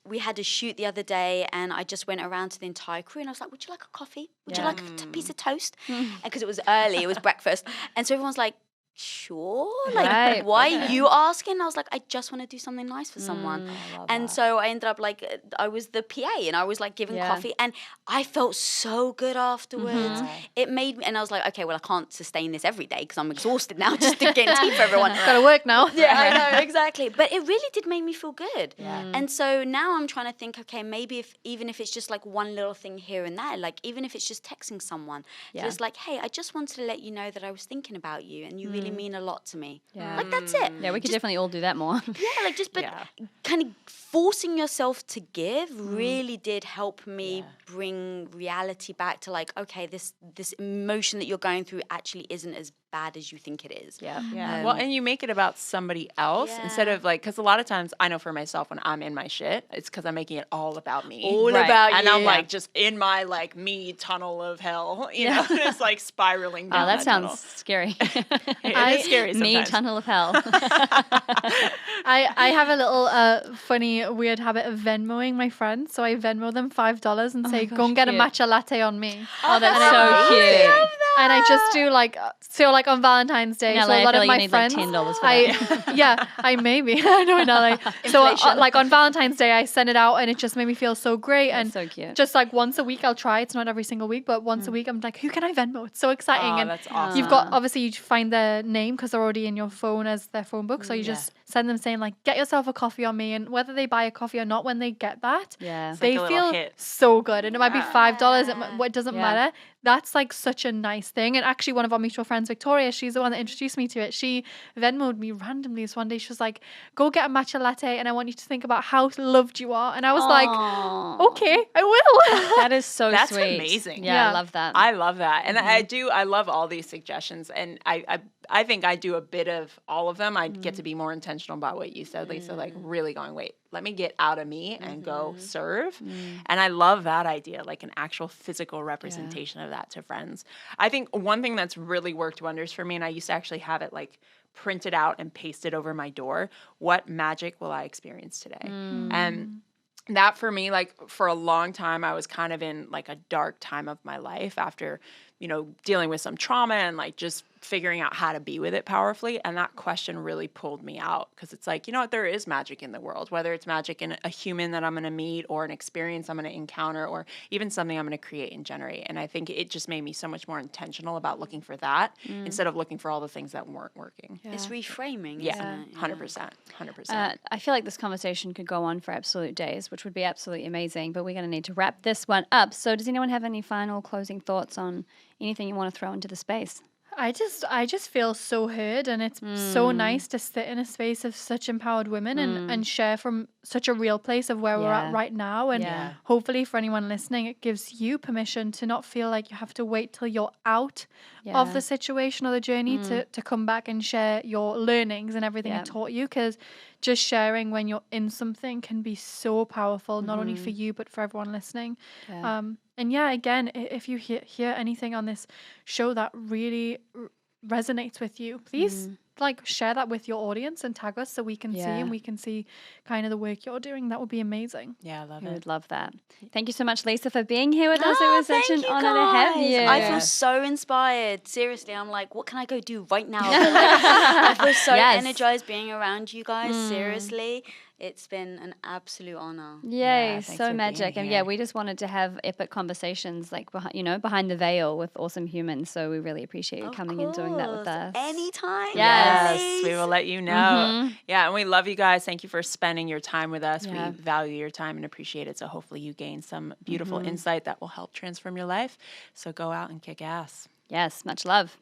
we had a shoot the other day, and I just went around to the entire crew, and I was like, would you like a coffee? Would you like a piece of toast? And because it was early, it was breakfast. And so everyone's like, sure, like why are you asking? I was like, I just want to do something nice for someone. And so I ended up like, I was the PA, and I was like giving coffee, and I felt so good afterwards. It made me, and I was like, okay, well, I can't sustain this every day because I'm exhausted now just to get tea for everyone. Gotta work now. Yeah, I know, exactly. But it really did make me feel good. And so now I'm trying to think, okay, maybe even if it's just like one little thing here and there, like even if it's just texting someone, just like, hey, I just wanted to let you know that I was thinking about you, and you really mean a lot to me. Like that's it. Yeah, we could definitely all do that more. Kind of forcing yourself to give really did help me bring reality back to like, okay, this emotion that you're going through actually isn't as bad as you think it is. Well, and you make it about somebody else instead of like, because a lot of times I know for myself when I'm in my shit, it's because I'm making it all about me. All about you. And I'm like just in my like me tunnel of hell, you know, it's like spiraling down. Oh, that sounds tunnel. scary. It is scary sometimes. Me tunnel of hell. I have a little funny weird habit of Venmoing my friends. So I Venmo them $5 and say, go and get a matcha latte on me. Oh, that's so cute. And I just do like, so like on Valentine's Day, so a lot of my friends, like $10 for that. I maybe, I know in LA. So like on Valentine's Day, I send it out and it just made me feel so great. That's and so cute. Just like once a week, I'll try. It's not every single week, but once a week, I'm like, who can I Venmo? It's so exciting. Oh, and that's awesome. you've got, obviously you find their name because they're already in your phone as their phone book. So you just send them saying like, get yourself a coffee on me. And whether they buy a coffee or not, when they get that, they like feel so good. And it might be $5. It doesn't matter. That's like such a nice thing. And actually one of our mutual friends, Victoria, she's the one that introduced me to it. She Venmoed me randomly this one day. She was like, go get a matcha latte and I want you to think about how loved you are. And I was like, okay, I will. That is so That's sweet. amazing. Yeah, I love that. I love that. And I love all these suggestions. And I think I do a bit of all of them. I get to be more intentional about what you said, Lisa, like really going, wait, let me get out of me and go serve. And I love that idea, like an actual physical representation of that to friends. I think one thing that's really worked wonders for me, and I used to actually have it like printed out and pasted over my door, what magic will I experience today? And that for me, like for a long time, I was kind of in like a dark time of my life after, you know, dealing with some trauma and like just figuring out how to be with it powerfully. And that question really pulled me out because it's like, you know what, there is magic in the world, whether it's magic in a human that I'm going to meet or an experience I'm going to encounter or even something I'm going to create and generate. And I think it just made me so much more intentional about looking for that instead of looking for all the things that weren't working. It's reframing, Yeah, isn't it? 100%. 100%. I feel like this conversation could go on for absolute days, which would be absolutely amazing, but we're going to need to wrap this one up. So does anyone have any final closing thoughts on anything you want to throw into the space? I just feel so heard, and it's so nice to sit in a space of such empowered women and share from such a real place of where we're at right now. And hopefully for anyone listening, it gives you permission to not feel like you have to wait till you're out of the situation or the journey to come back and share your learnings and everything it taught you, because just sharing when you're in something can be so powerful, not only for you, but for everyone listening. And again, if you hear anything on this show that really resonates with you, please like share that with your audience and tag us so we can see and we can see kind of the work you're doing. That would be amazing. Yeah, I love it. I would love that. Thank you so much, Lisa, for being here with us. It was such an honor to have you. I feel so inspired. Seriously, I'm like, what can I go do right now? I feel so energized being around you guys. Seriously. It's been an absolute honor. Yay, so magic. And we just wanted to have epic conversations like behind the veil with awesome humans. So we really appreciate you coming and doing that with us. Anytime. Yes, we will let you know. Yeah, and we love you guys. Thank you for spending your time with us. We value your time and appreciate it. So hopefully you gain some beautiful insight that will help transform your life. So go out and kick ass. Yes, much love.